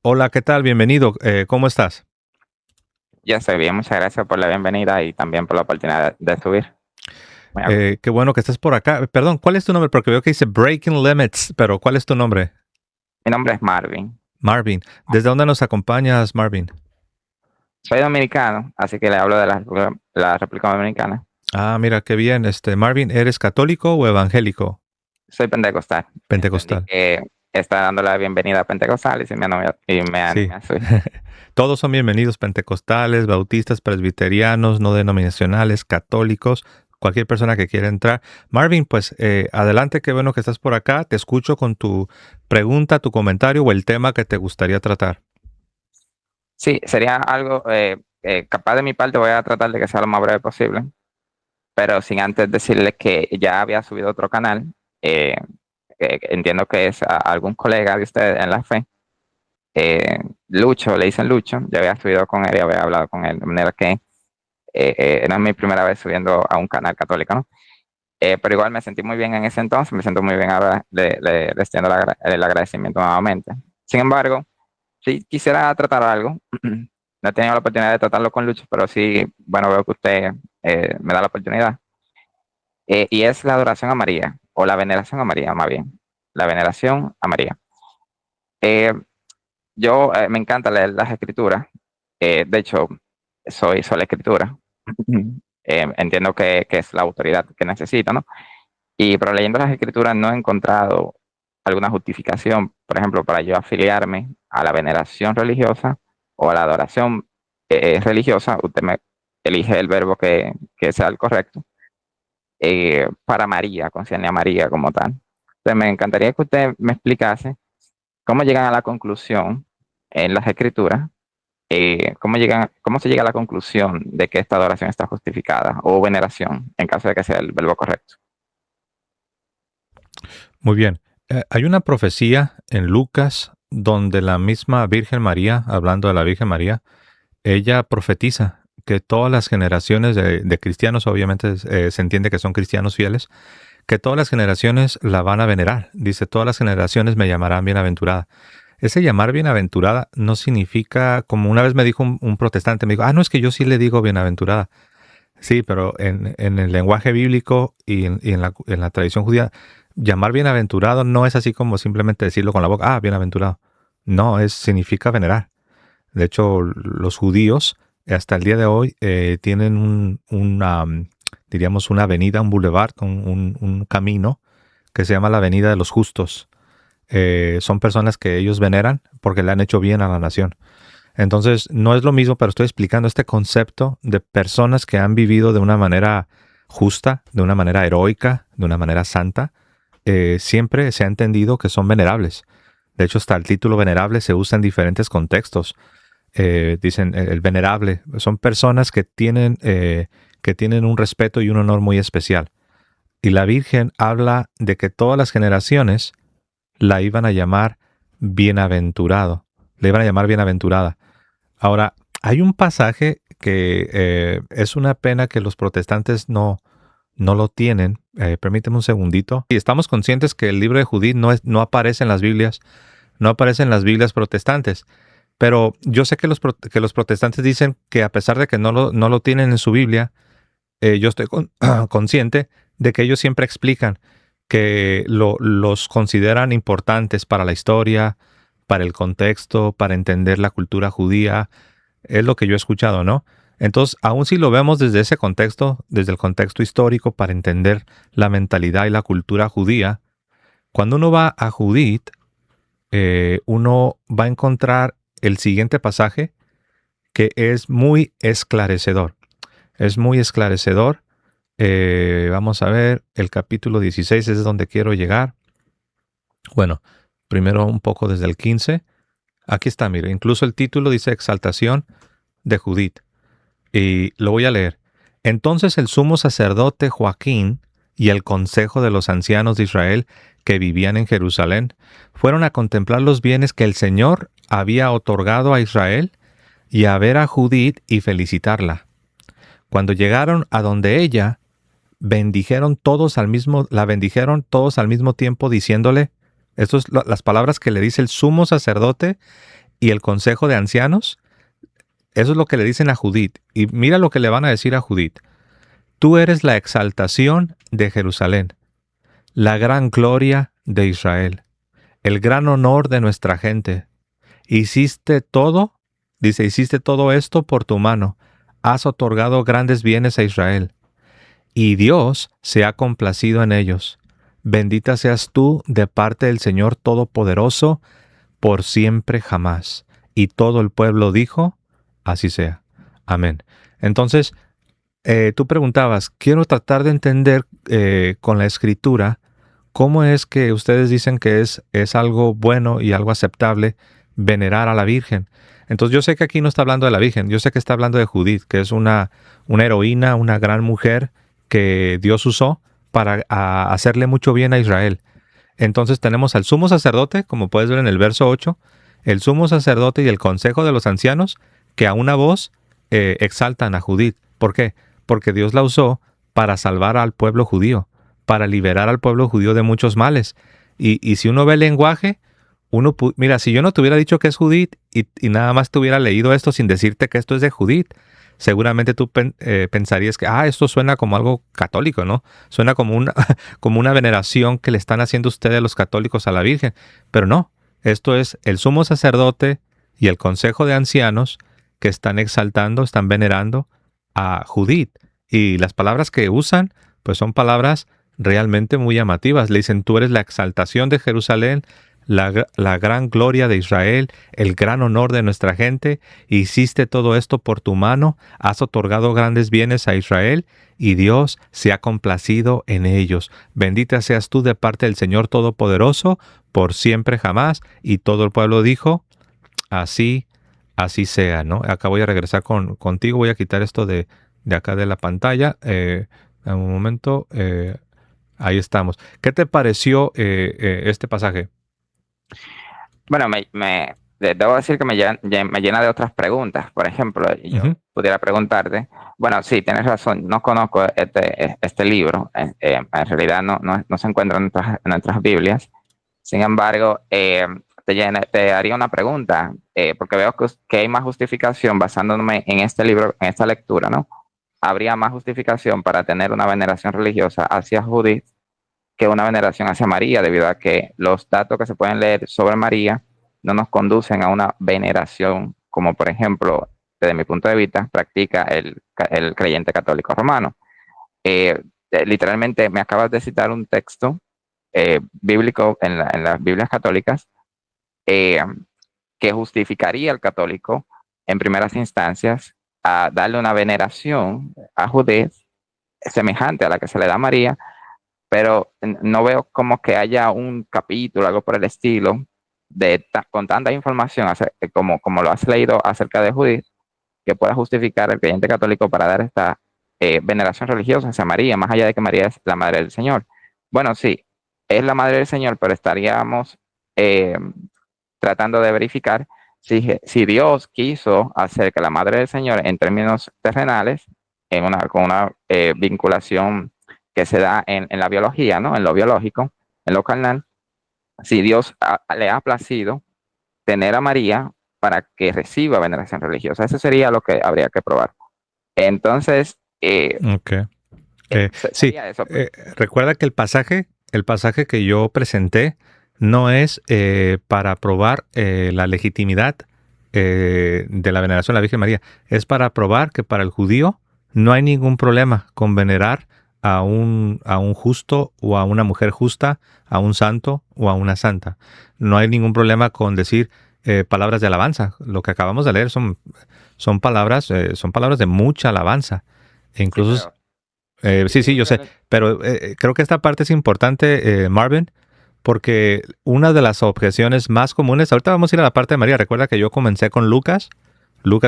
Hola, ¿qué tal? Bienvenido. ¿Cómo estás? Yo estoy bien, muchas gracias por la bienvenida y también por la oportunidad de subir. Muy a gusto. Qué bueno que estás por acá. Perdón, ¿cuál es tu nombre? Porque veo que dice Breaking Limits, pero ¿cuál es tu nombre? Mi nombre es Marvin. Marvin. ¿Desde dónde nos acompañas, Marvin? Soy dominicano, así que le hablo de la República Dominicana. Ah, mira, qué bien. Marvin, ¿eres católico o evangélico? Soy pentecostal. Entendí Pentecostal. que está dando la bienvenida a Pentecostal y me Sí. animé a subir. Todos son bienvenidos, pentecostales, bautistas, presbiterianos, no denominacionales, católicos, cualquier persona que quiera entrar. Marvin, pues adelante, qué bueno que estás por acá. Te escucho con tu pregunta, tu comentario o el tema que te gustaría tratar. Sí, sería algo, capaz de mi parte voy a tratar de que sea lo más breve posible, pero sin antes decirles que ya había subido otro canal, eh, que entiendo que es algún colega de ustedes en la fe. Lucho, le dicen Lucho, ya había subido con él y había hablado con él, de manera que era mi primera vez subiendo a un canal católico, ¿no? Pero igual me sentí muy bien en ese entonces, me siento muy bien ahora, le extiendo el agradecimiento nuevamente. Sin embargo, sí quisiera tratar algo, no he tenido la oportunidad de tratarlo con Lucho, pero sí, bueno, veo que usted me da la oportunidad. Y es la adoración a María, o la veneración a María, más bien, la veneración a María. Eh, yo me encanta leer las escrituras. De hecho, soy la escritura. Entiendo que es la autoridad que necesito, ¿no? Pero leyendo las escrituras no he encontrado alguna justificación, por ejemplo, para yo afiliarme a la veneración religiosa o a la adoración religiosa. Usted me elige el verbo que sea el correcto. Para María, concierne a María como tal. Entonces, me encantaría que usted me explicase cómo llegan a la conclusión en las escrituras, cómo se llega a la conclusión de que esta adoración está justificada o veneración, en caso de que sea el verbo correcto. Muy bien. Hay una profecía en Lucas donde la misma Virgen María, hablando de la Virgen María, ella profetiza que todas las generaciones de cristianos, obviamente se entiende que son cristianos fieles, que todas las generaciones la van a venerar. Dice, todas las generaciones me llamarán bienaventurada. Ese llamar bienaventurada no significa, como una vez me dijo un protestante, me dijo, no, es que yo sí le digo bienaventurada. Sí, pero en el lenguaje bíblico y en la tradición judía, llamar bienaventurado no es así como simplemente decirlo con la boca, bienaventurado. No, significa venerar. De hecho, los judíos hasta el día de hoy tienen diríamos, una avenida, un boulevard, un camino que se llama la Avenida de los Justos. Son personas que ellos veneran porque le han hecho bien a la nación. Entonces, no es lo mismo, pero estoy explicando este concepto de personas que han vivido de una manera justa, de una manera heroica, de una manera santa. Siempre se ha entendido que son venerables. De hecho, hasta el título venerable se usa en diferentes contextos. Dicen el venerable. Son personas que tienen un respeto y un honor muy especial. Y la Virgen habla de que todas las generaciones la iban a llamar bienaventurado. Le iban a llamar bienaventurada. Ahora, hay un pasaje que es una pena que los protestantes no lo tienen. Permíteme un segundito. Y estamos conscientes que el libro de Judith no aparece en las Biblias, no aparece en las Biblias protestantes. Pero yo sé que los protestantes dicen que a pesar de que no lo tienen en su Biblia, yo estoy consciente de que ellos siempre explican que los consideran importantes para la historia, para el contexto, para entender la cultura judía. Es lo que yo he escuchado, ¿no? Entonces, aun si lo vemos desde ese contexto, desde el contexto histórico, para entender la mentalidad y la cultura judía, cuando uno va a Judith, uno va a encontrar el siguiente pasaje que es muy esclarecedor. Es muy esclarecedor. Vamos a ver, el capítulo 16 es donde quiero llegar. Bueno, primero un poco desde el 15. Aquí está, mire, incluso el título dice Exaltación de Judith. Y lo voy a leer. Entonces el sumo sacerdote Joaquín y el consejo de los ancianos de Israel que vivían en Jerusalén fueron a contemplar los bienes que el Señor había otorgado a Israel y a ver a Judith y felicitarla. Cuando llegaron a donde ella, la bendijeron todos al mismo tiempo diciéndole, estas son las palabras que le dice el sumo sacerdote y el consejo de ancianos. Eso es lo que le dicen a Judith. Y mira lo que le van a decir a Judith. Tú eres la exaltación de Jerusalén, la gran gloria de Israel, el gran honor de nuestra gente. Hiciste todo esto por tu mano. Has otorgado grandes bienes a Israel. Y Dios se ha complacido en ellos. Bendita seas tú de parte del Señor Todopoderoso, por siempre jamás. Y todo el pueblo dijo, así sea. Amén. Entonces, tú preguntabas, quiero tratar de entender con la Escritura cómo es que ustedes dicen que es algo bueno y algo aceptable venerar a la Virgen. Entonces yo sé que aquí no está hablando de la Virgen, yo sé que está hablando de Judith, que es una heroína, una gran mujer que Dios usó para hacerle mucho bien a Israel. Entonces tenemos al sumo sacerdote, como puedes ver en el verso 8, el sumo sacerdote y el consejo de los ancianos, que a una voz exaltan a Judith. ¿Por qué? Porque Dios la usó para salvar al pueblo judío, para liberar al pueblo judío de muchos males. Y si uno ve el lenguaje, mira, si yo no te hubiera dicho que es Judith y nada más te hubiera leído esto sin decirte que esto es de Judith, seguramente tú pensarías que esto suena como algo católico, ¿no? Suena como como una veneración que le están haciendo ustedes los católicos a la Virgen. Pero no, esto es el sumo sacerdote y el consejo de ancianos que están exaltando, están venerando a Judith. Y las palabras que usan, pues son palabras realmente muy llamativas. Le dicen, tú eres la exaltación de Jerusalén, la gran gloria de Israel, el gran honor de nuestra gente. Hiciste todo esto por tu mano, has otorgado grandes bienes a Israel, y Dios se ha complacido en ellos. Bendita seas tú de parte del Señor Todopoderoso, por siempre jamás. Y todo el pueblo dijo, así sea, ¿no? Acá voy a regresar contigo, voy a quitar esto de acá de la pantalla. Un momento, ahí estamos. ¿Qué te pareció este pasaje? Bueno, debo decir que me llena de otras preguntas. Por ejemplo, yo pudiera preguntarte, bueno, sí, tienes razón, no conozco este libro, en realidad no se encuentra en nuestras Biblias. Sin embargo, te haría una pregunta, porque veo que hay más justificación basándome en este libro, en esta lectura, ¿no? Habría más justificación para tener una veneración religiosa hacia Judith que una veneración hacia María, debido a que los datos que se pueden leer sobre María no nos conducen a una veneración, como por ejemplo, desde mi punto de vista, practica el creyente católico romano. Literalmente me acabas de citar un texto bíblico en las Biblias católicas que justificaría al católico en primeras instancias a darle una veneración a Judith semejante a la que se le da a María, pero no veo como que haya un capítulo, algo por el estilo, con tanta información como lo has leído acerca de Judith, que pueda justificar al creyente católico para dar esta veneración religiosa hacia María, más allá de que María es la Madre del Señor. Bueno, sí, es la Madre del Señor, pero estaríamos tratando de verificar si Dios quiso hacer que la Madre del Señor, en términos terrenales, con una vinculación que se da en la biología, ¿no? En lo biológico, en lo carnal, si Dios le ha placido tener a María para que reciba veneración religiosa. Eso sería lo que habría que probar. Entonces, sí, eso. Recuerda que el pasaje que yo presenté no es para probar la legitimidad de la veneración a la Virgen María. Es para probar que para el judío no hay ningún problema con venerar a un justo o a una mujer justa, a un santo o a una santa. No hay ningún problema con decir palabras de alabanza. Lo que acabamos de leer son palabras de mucha alabanza. E incluso, sí, yo sé, pero creo que esta parte es importante, Marvin, porque una de las objeciones más comunes, ahorita vamos a ir a la parte de María. Recuerda que yo comencé con Lucas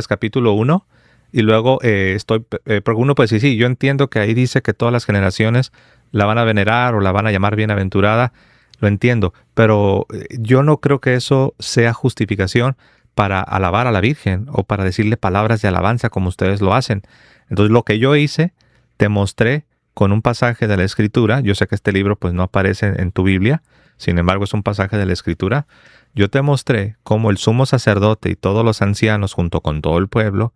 capítulo 1, y luego porque uno puede decir, sí, yo entiendo que ahí dice que todas las generaciones la van a venerar o la van a llamar bienaventurada. lo entiendo, pero yo no creo que eso sea justificación para alabar a la Virgen o para decirle palabras de alabanza como ustedes lo hacen. Entonces lo que yo hice, te mostré con un pasaje de la Escritura. Yo sé que este libro pues no aparece en tu Biblia, sin embargo es un pasaje de la Escritura. Yo te mostré cómo el sumo sacerdote y todos los ancianos junto con todo el pueblo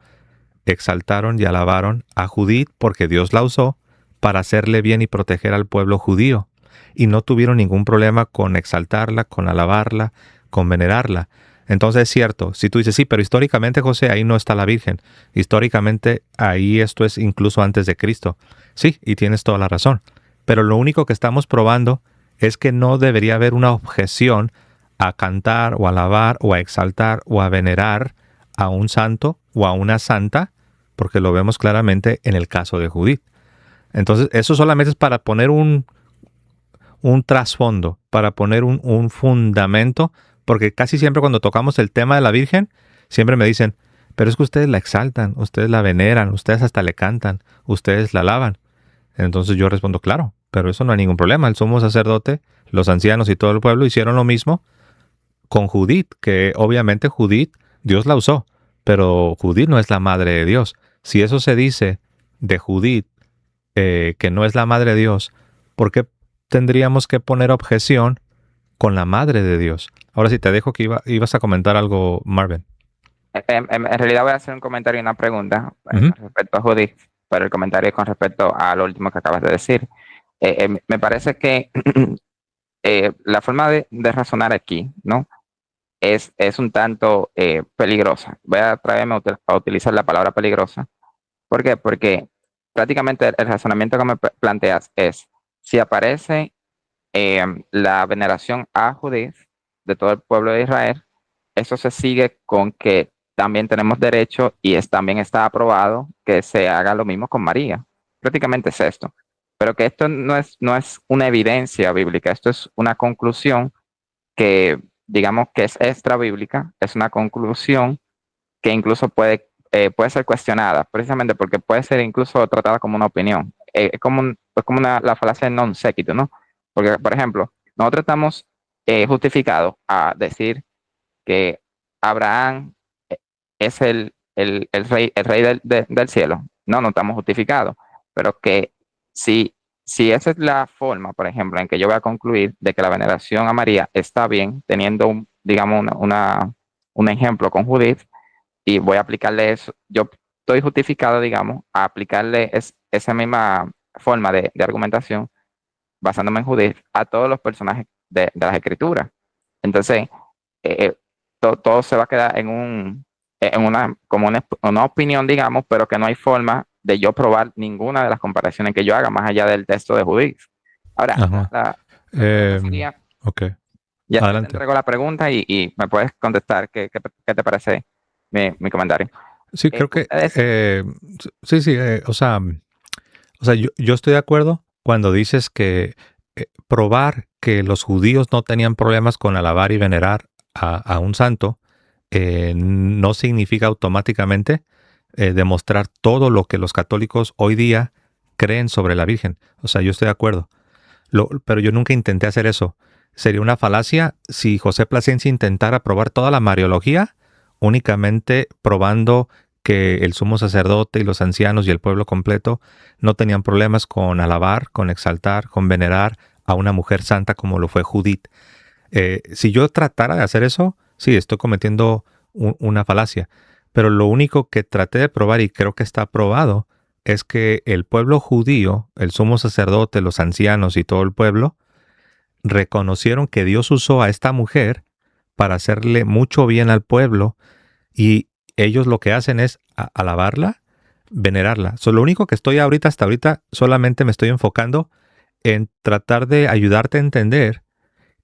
exaltaron y alabaron a Judith porque Dios la usó para hacerle bien y proteger al pueblo judío. Y no tuvieron ningún problema con exaltarla, con alabarla, con venerarla. Entonces es cierto, si tú dices, sí, pero históricamente, José, ahí no está la Virgen. Históricamente ahí esto es incluso antes de Cristo. Sí, y tienes toda la razón. Pero lo único que estamos probando es que no debería haber una objeción a cantar o a alabar o a exaltar o a venerar a un santo o a una santa, porque lo vemos claramente en el caso de Judith. Entonces, eso solamente es para poner un trasfondo, para poner un fundamento, porque casi siempre cuando tocamos el tema de la Virgen, siempre me dicen, pero es que ustedes la exaltan, ustedes la veneran, ustedes hasta le cantan, ustedes la alaban. Entonces yo respondo, claro, pero eso no hay ningún problema. El sumo sacerdote, los ancianos y todo el pueblo hicieron lo mismo con Judith, que obviamente Judith, Dios la usó, pero Judith no es la madre de Dios. Si eso se dice de Judith, que no es la madre de Dios, ¿por qué tendríamos que poner objeción con la madre de Dios? Ahora sí, te dejo que ibas a comentar algo, Marvin. En realidad voy a hacer un comentario y una pregunta Ujú. con respecto a Judith, pero el comentario es con respecto a lo último que acabas de decir. Me parece que la forma de razonar aquí, ¿no? Es un tanto peligrosa. Voy a traerme a utilizar la palabra peligrosa. ¿Por qué? Porque prácticamente el razonamiento que me planteas es, si aparece la veneración a Judith de todo el pueblo de Israel, eso se sigue con que también tenemos derecho y también está aprobado que se haga lo mismo con María. Prácticamente es esto. Pero que esto no es una evidencia bíblica, esto es una conclusión que digamos que es extra bíblica, es una conclusión que incluso puede ser cuestionada, precisamente porque puede ser incluso tratada como una opinión. Es como la falacia de non sequitur, ¿no? Porque, por ejemplo, nosotros estamos justificados a decir que Abraham es el rey del cielo. No estamos justificados, pero que si esa es la forma, por ejemplo, en que yo voy a concluir de que la veneración a María está bien, teniendo digamos, un ejemplo con Judith, y voy a aplicarle eso, yo estoy justificado, digamos, a aplicarle esa misma forma de argumentación, basándome en Judith, a todos los personajes de las escrituras. Entonces, eh, todo se va a quedar como una opinión, digamos, pero que no hay forma de yo probar ninguna de las comparaciones que yo haga más allá del texto de Judith. Ahora, Ajá. la pregunta Eh, sería, ok, ya te adelante. entrego la pregunta y me puedes contestar qué te parece mi comentario. Sí, creo que, Ustedes, sí, sí, o sea, yo estoy de acuerdo cuando dices que probar que los judíos no tenían problemas con alabar y venerar a un santo no significa automáticamente demostrar todo lo que los católicos hoy día creen sobre la Virgen. O sea, yo estoy de acuerdo. Pero yo nunca intenté hacer eso. Sería una falacia si José Plasencia intentara probar toda la Mariología únicamente probando que el sumo sacerdote y los ancianos y el pueblo completo no tenían problemas con alabar, con exaltar, con venerar a una mujer santa como lo fue Judith. Si yo tratara de hacer eso, sí, estoy cometiendo una falacia. Pero lo único que traté de probar, y creo que está probado, es que el pueblo judío, el sumo sacerdote, los ancianos y todo el pueblo, reconocieron que Dios usó a esta mujer para hacerle mucho bien al pueblo y ellos lo que hacen es alabarla, venerarla. Lo único que estoy hasta ahorita, solamente me estoy enfocando en tratar de ayudarte a entender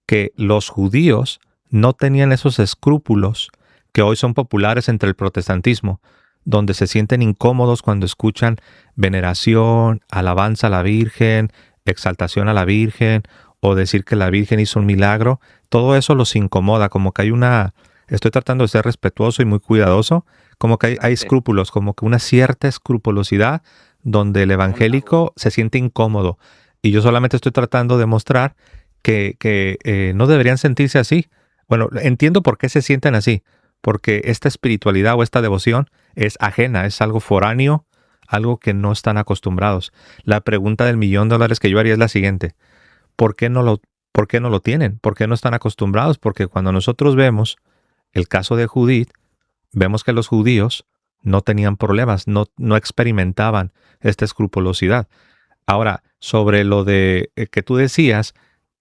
que los judíos no tenían esos escrúpulos que hoy son populares entre el protestantismo, donde se sienten incómodos cuando escuchan veneración, alabanza a la Virgen, exaltación a la Virgen, o decir que la Virgen hizo un milagro. Todo eso los incomoda, como que hay estoy tratando de ser respetuoso y muy cuidadoso, como que hay sí, escrúpulos, como que una cierta escrupulosidad donde el un tabú. evangélico se siente incómodo. Y yo solamente estoy tratando de mostrar que no deberían sentirse así. Bueno, entiendo por qué se sienten así, porque esta espiritualidad o esta devoción es ajena, es algo foráneo, algo que no están acostumbrados. La pregunta del $1,000,000 que yo haría es la siguiente: ¿por qué no por qué no lo tienen? ¿Por qué no están acostumbrados? Porque cuando nosotros vemos el caso de Judith, vemos que los judíos no tenían problemas, no experimentaban esta escrupulosidad. Ahora, sobre lo de que tú decías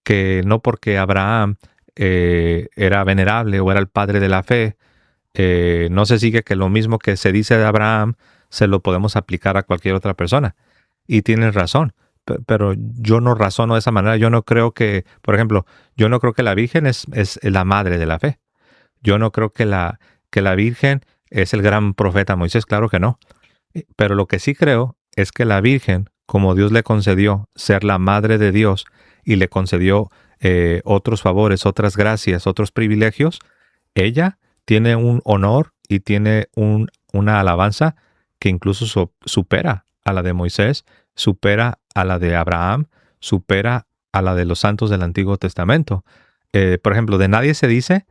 que no porque Abraham era venerable o era el padre de la fe, no se sigue que lo mismo que se dice de Abraham se lo podemos aplicar a cualquier otra persona. Y tienes razón, pero yo no razono de esa manera. Yo no creo que, por ejemplo, yo no creo que la Virgen es la madre de la fe. Yo no creo que la Virgen es el gran profeta Moisés, claro que no. Pero lo que sí creo es que la Virgen, como Dios le concedió ser la madre de Dios y le concedió otros favores, otras gracias, otros privilegios, ella tiene un honor y tiene una alabanza que incluso supera a la de Moisés, supera a la de Abraham, supera a la de los santos del Antiguo Testamento. Por ejemplo, de nadie se dice,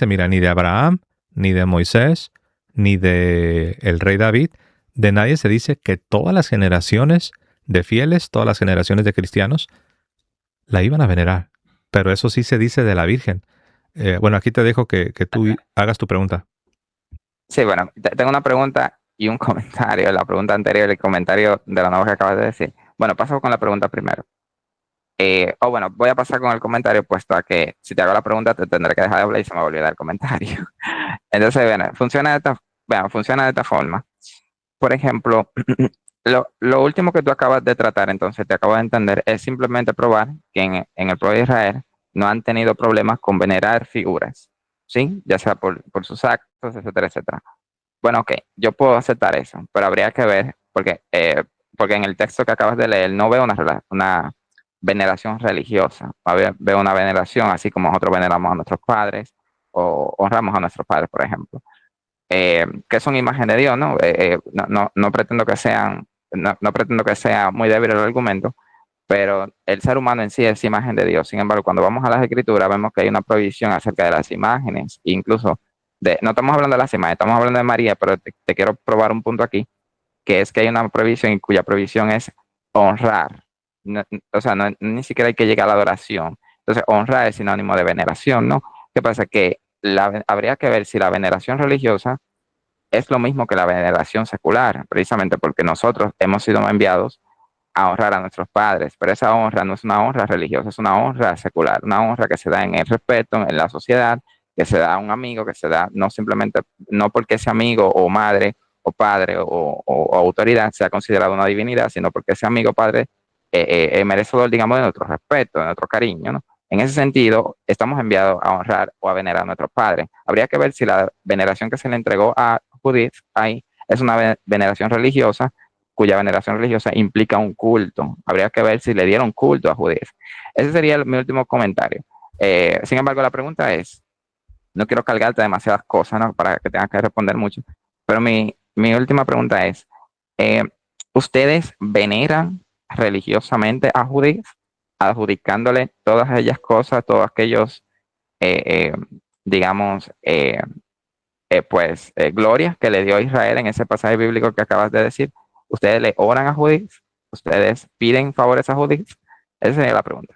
mira, ni de Abraham, ni de Moisés, ni de el rey David, de nadie se dice que todas las generaciones de fieles, todas las generaciones de cristianos, la iban a venerar. Pero eso sí se dice de la Virgen. Bueno, aquí te dejo que tú hagas tu pregunta. Sí, bueno, tengo una pregunta y un comentario. La pregunta anterior y el comentario de la nueva que acabas de decir. Bueno, paso con la pregunta primero. Bueno, voy a pasar con el comentario, puesto a que si te hago la pregunta te tendré que dejar de hablar y se me va a olvidar el comentario. Entonces, bueno, funciona de esta forma. Por ejemplo, lo último que tú acabas de tratar, entonces te acabo de entender, es simplemente probar que en el pueblo de Israel no han tenido problemas con venerar figuras, ¿sí? Ya sea por sus actos, etcétera, etcétera. Bueno, ok, yo puedo aceptar eso, pero habría que ver, porque en el texto que acabas de leer no veo una veneración religiosa, veo una veneración así como nosotros veneramos a nuestros padres o honramos a nuestros padres, por ejemplo, que son imagen de Dios, ¿no? No pretendo que no pretendo que sea muy débil el argumento, pero el ser humano en sí es imagen de Dios. Sin embargo, cuando vamos a las escrituras, vemos que hay una prohibición acerca de las imágenes, incluso no estamos hablando de las imágenes, estamos hablando de María, pero te quiero probar un punto aquí, que es que hay una prohibición y cuya prohibición es honrar. O sea, ni siquiera hay que llegar a la adoración. Entonces, honrar es sinónimo de veneración, ¿no? ¿Qué pasa? Que habría que ver si la veneración religiosa es lo mismo que la veneración secular, precisamente porque nosotros hemos sido enviados a honrar a nuestros padres, pero esa honra no es una honra religiosa, es una honra secular, una honra que se da en el respeto, en la sociedad, que se da a un amigo, que se da no simplemente, no porque ese amigo o madre o padre o autoridad sea considerado una divinidad, sino porque ese amigo o padre es merecedor, digamos, de nuestro respeto, de nuestro cariño, ¿no? En ese sentido, estamos enviados a honrar o a venerar a nuestros padres. Habría que ver si la veneración que se le entregó a Judith ahí es una veneración religiosa, cuya veneración religiosa implica un culto. Habría que ver si le dieron culto a Judith. Ese sería mi último comentario. Sin embargo, la pregunta es, no quiero cargarte demasiadas cosas, ¿no? Para que tengas que responder mucho, pero mi última pregunta es, ¿ustedes veneran religiosamente a Judith, adjudicándole todas aquellas cosas, todos aquellos, digamos, glorias que le dio a Israel en ese pasaje bíblico que acabas de decir? ¿Ustedes le oran a Judith? ¿Ustedes piden favores a Judith? Esa sería la pregunta.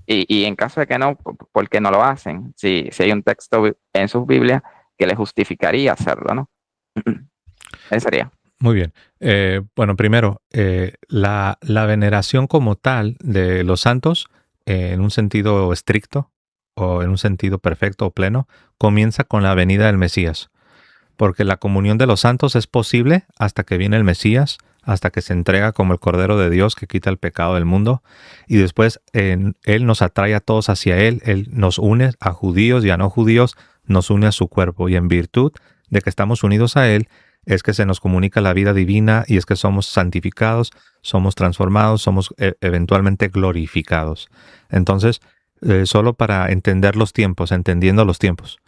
Y en caso de que no, ¿por qué no lo hacen? Si hay un texto en sus Biblias que le justificaría hacerlo, ¿no? Ese sería. Muy bien. Bueno, primero, la veneración como tal de los santos, en un sentido estricto o en un sentido perfecto o pleno, comienza con la venida del Mesías. Porque la comunión de los santos es posible hasta que viene el Mesías, hasta que se entrega como el Cordero de Dios que quita el pecado del mundo, y después Él nos atrae a todos hacia Él nos une a judíos y a no judíos, nos une a su cuerpo, y en virtud de que estamos unidos a Él, es que se nos comunica la vida divina y es que somos santificados, somos transformados, somos eventualmente glorificados. Entonces, solo para entender los tiempos, entendiendo los tiempos.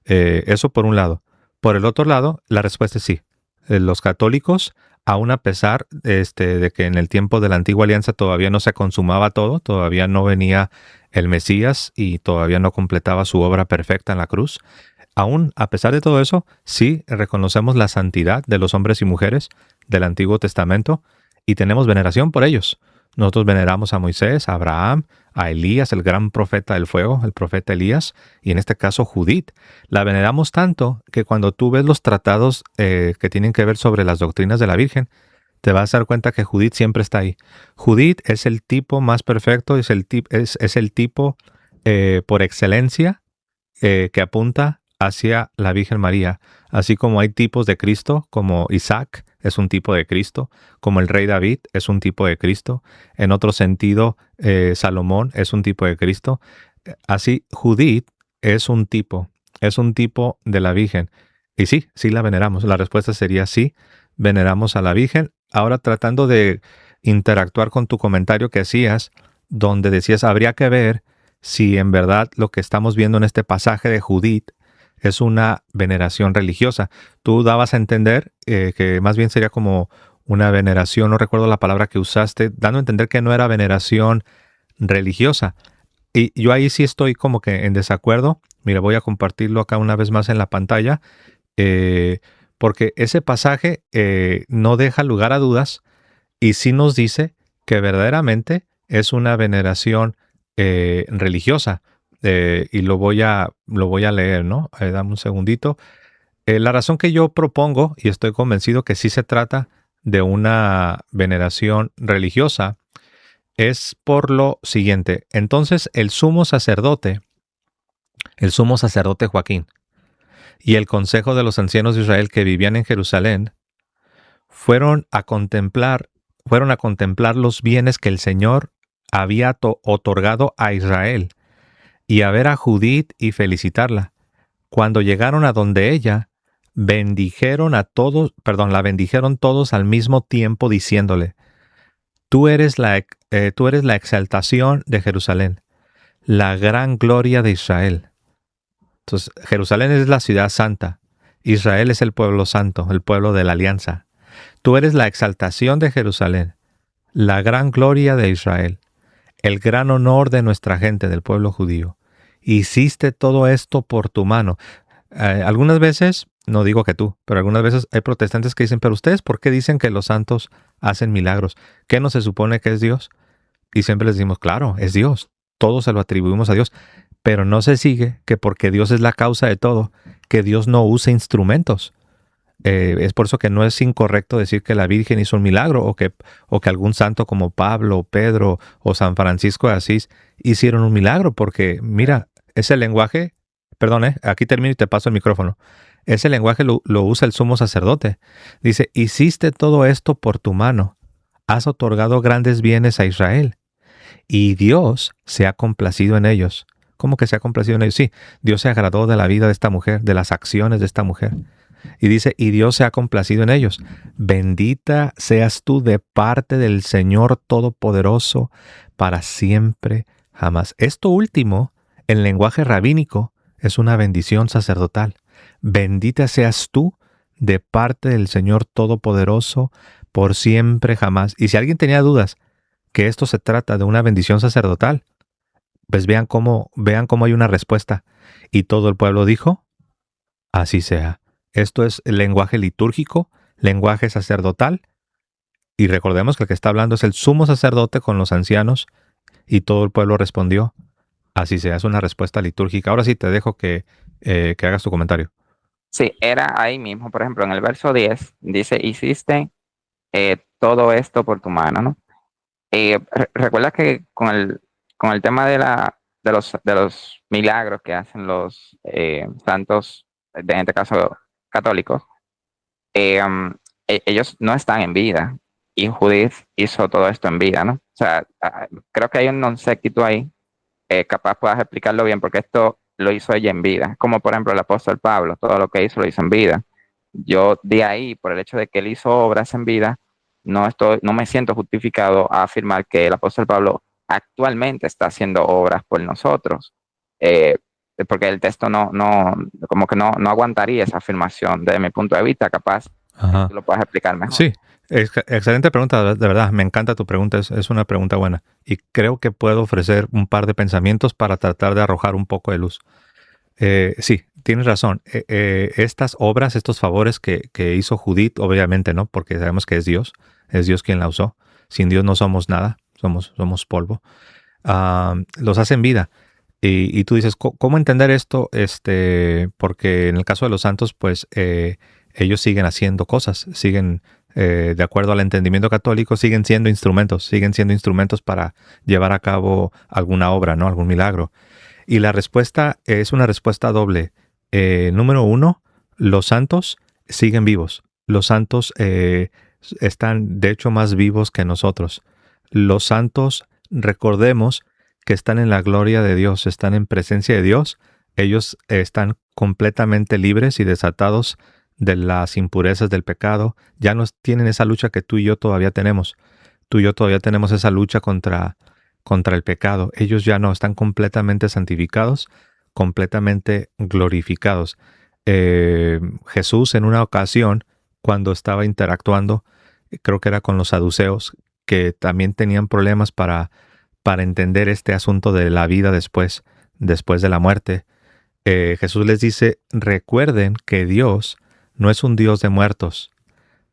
Eso por un lado. Por el otro lado, la respuesta es sí. Los católicos aún a pesar de que en el tiempo de la antigua alianza todavía no se consumaba todo, todavía no venía el Mesías y todavía no completaba su obra perfecta en la cruz. Aún a pesar de todo eso, sí reconocemos la santidad de los hombres y mujeres del Antiguo Testamento y tenemos veneración por ellos. Nosotros veneramos a Moisés, a Abraham, a Elías, el gran profeta del fuego, el profeta Elías, y en este caso Judith. La veneramos tanto que cuando tú ves los tratados que tienen que ver sobre las doctrinas de la Virgen, te vas a dar cuenta que Judith siempre está ahí. Judith es el tipo más perfecto, es el tipo por excelencia que apunta hacia la Virgen María, así como hay tipos de Cristo, como Isaac es un tipo de Cristo, como el rey David es un tipo de Cristo, en otro sentido Salomón es un tipo de Cristo, así Judith es un tipo de la Virgen. Y sí, sí la veneramos. La respuesta sería sí, veneramos a la Virgen. Ahora tratando de interactuar con tu comentario que hacías, donde decías, habría que ver si en verdad lo que estamos viendo en este pasaje de Judith es una veneración religiosa. Tú dabas a entender que más bien sería como una veneración, no recuerdo la palabra que usaste, dando a entender que no era veneración religiosa. Y yo ahí sí estoy como que en desacuerdo. Mira, voy a compartirlo acá una vez más en la pantalla, eh, porque ese pasaje no deja lugar a dudas y sí nos dice que verdaderamente es una veneración religiosa. Y lo voy a leer, ¿no? Dame un segundito. La razón que yo propongo, y estoy convencido que sí se trata de una veneración religiosa, es por lo siguiente. Entonces, el sumo sacerdote Joaquín y el consejo de los ancianos de Israel que vivían en Jerusalén fueron a contemplar, fueron a contemplar los bienes que el Señor había otorgado a Israel y a ver a Judith y felicitarla. Cuando llegaron a donde ella, la bendijeron todos al mismo tiempo diciéndole, tú eres la exaltación de Jerusalén, la gran gloria de Israel. Entonces, Jerusalén es la ciudad santa, Israel es el pueblo santo, el pueblo de la alianza. Tú eres la exaltación de Jerusalén, la gran gloria de Israel, el gran honor de nuestra gente, del pueblo judío. Hiciste todo esto por tu mano. Algunas veces, no digo que tú, pero algunas veces hay protestantes que dicen, pero ustedes, ¿por qué dicen que los santos hacen milagros? ¿Qué no se supone que es Dios? Y siempre les decimos, claro, es Dios. Todo se lo atribuimos a Dios. Pero no se sigue que porque Dios es la causa de todo, que Dios no use instrumentos. Es por eso que no es incorrecto decir que la Virgen hizo un milagro o que algún santo como Pablo, Pedro o San Francisco de Asís hicieron un milagro, porque mira, ese lenguaje, perdón, aquí termino y te paso el micrófono. Ese lenguaje lo usa el sumo sacerdote. Dice, hiciste todo esto por tu mano, has otorgado grandes bienes a Israel y Dios se ha complacido en ellos. ¿Cómo que se ha complacido en ellos? Sí, Dios se agradó de la vida de esta mujer, de las acciones de esta mujer. Y dice, y Dios se ha complacido en ellos. Bendita seas tú de parte del Señor Todopoderoso para siempre, jamás. Esto último, en lenguaje rabínico, es una bendición sacerdotal. Bendita seas tú de parte del Señor Todopoderoso por siempre, jamás. Y si alguien tenía dudas que esto se trata de una bendición sacerdotal, pues vean cómo hay una respuesta. Y todo el pueblo dijo, así sea. Esto es el lenguaje litúrgico, lenguaje sacerdotal, y recordemos que el que está hablando es el sumo sacerdote con los ancianos, y todo el pueblo respondió, así sea, es una respuesta litúrgica. Ahora sí te dejo que hagas tu comentario. Sí, era ahí mismo, por ejemplo, en el verso 10 dice, hiciste todo esto por tu mano, ¿no? Recuerda que con el tema de los milagros que hacen los santos, en este caso católicos, ellos no están en vida y Judith hizo todo esto en vida, ¿no? O sea, creo que hay un non sequitur ahí, capaz puedas explicarlo bien, porque esto lo hizo ella en vida, como por ejemplo el apóstol Pablo, todo lo que hizo lo hizo en vida. Yo de ahí, por el hecho de que él hizo obras en vida, no me siento justificado a afirmar que el apóstol Pablo actualmente está haciendo obras por nosotros, eh, porque el texto como que no aguantaría esa afirmación desde mi punto de vista, capaz Ajá. tú lo puedes explicar mejor. Sí, Excelente pregunta, de verdad, me encanta tu pregunta, es una pregunta buena. Y creo que puedo ofrecer un par de pensamientos para tratar de arrojar un poco de luz. Sí, tienes razón. Estas obras, estos favores que hizo Judith, obviamente, ¿no? Porque sabemos que es Dios quien la usó. Sin Dios no somos nada, somos polvo. Los hacen vida. Y tú dices, ¿cómo entender esto? Porque en el caso de los santos, pues ellos siguen haciendo cosas, siguen, de acuerdo al entendimiento católico, siguen siendo instrumentos para llevar a cabo alguna obra, ¿no? Algún milagro. Y la respuesta es una respuesta doble. Número uno, los santos siguen vivos. Los santos están, de hecho, más vivos que nosotros. Los santos, recordemos que están en la gloria de Dios, están en presencia de Dios. Ellos están completamente libres y desatados de las impurezas del pecado. Ya no tienen esa lucha que tú y yo todavía tenemos. Tú y yo todavía tenemos esa lucha contra el pecado. Ellos ya no, están completamente santificados, completamente glorificados. Jesús en una ocasión, cuando estaba interactuando, creo que era con los saduceos, que también tenían problemas para entender este asunto de la vida después de la muerte. Jesús les dice, recuerden que Dios no es un Dios de muertos,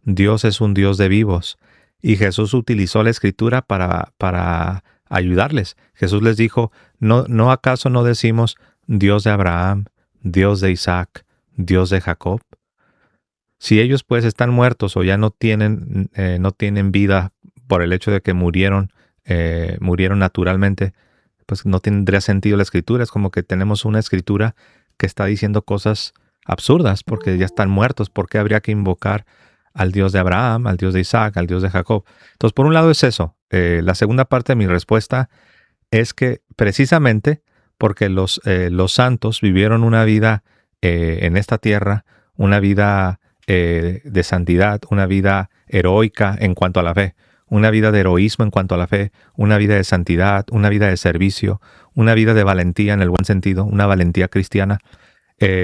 Dios es un Dios de vivos. Y Jesús utilizó la escritura para ayudarles. Jesús les dijo, ¿no acaso no decimos Dios de Abraham, Dios de Isaac, Dios de Jacob? Si ellos pues están muertos o ya no tienen vida por el hecho de que murieron naturalmente, pues no tendría sentido la escritura. Es como que tenemos una escritura que está diciendo cosas absurdas porque ya están muertos. ¿Por qué habría que invocar al Dios de Abraham, al Dios de Isaac, al Dios de Jacob? Entonces, por un lado es eso. La segunda parte de mi respuesta es que precisamente porque los santos vivieron una vida en esta tierra, una vida de santidad, una vida heroica en cuanto a la fe, una vida de heroísmo en cuanto a la fe, una vida de santidad, una vida de servicio, una vida de valentía en el buen sentido, una valentía cristiana.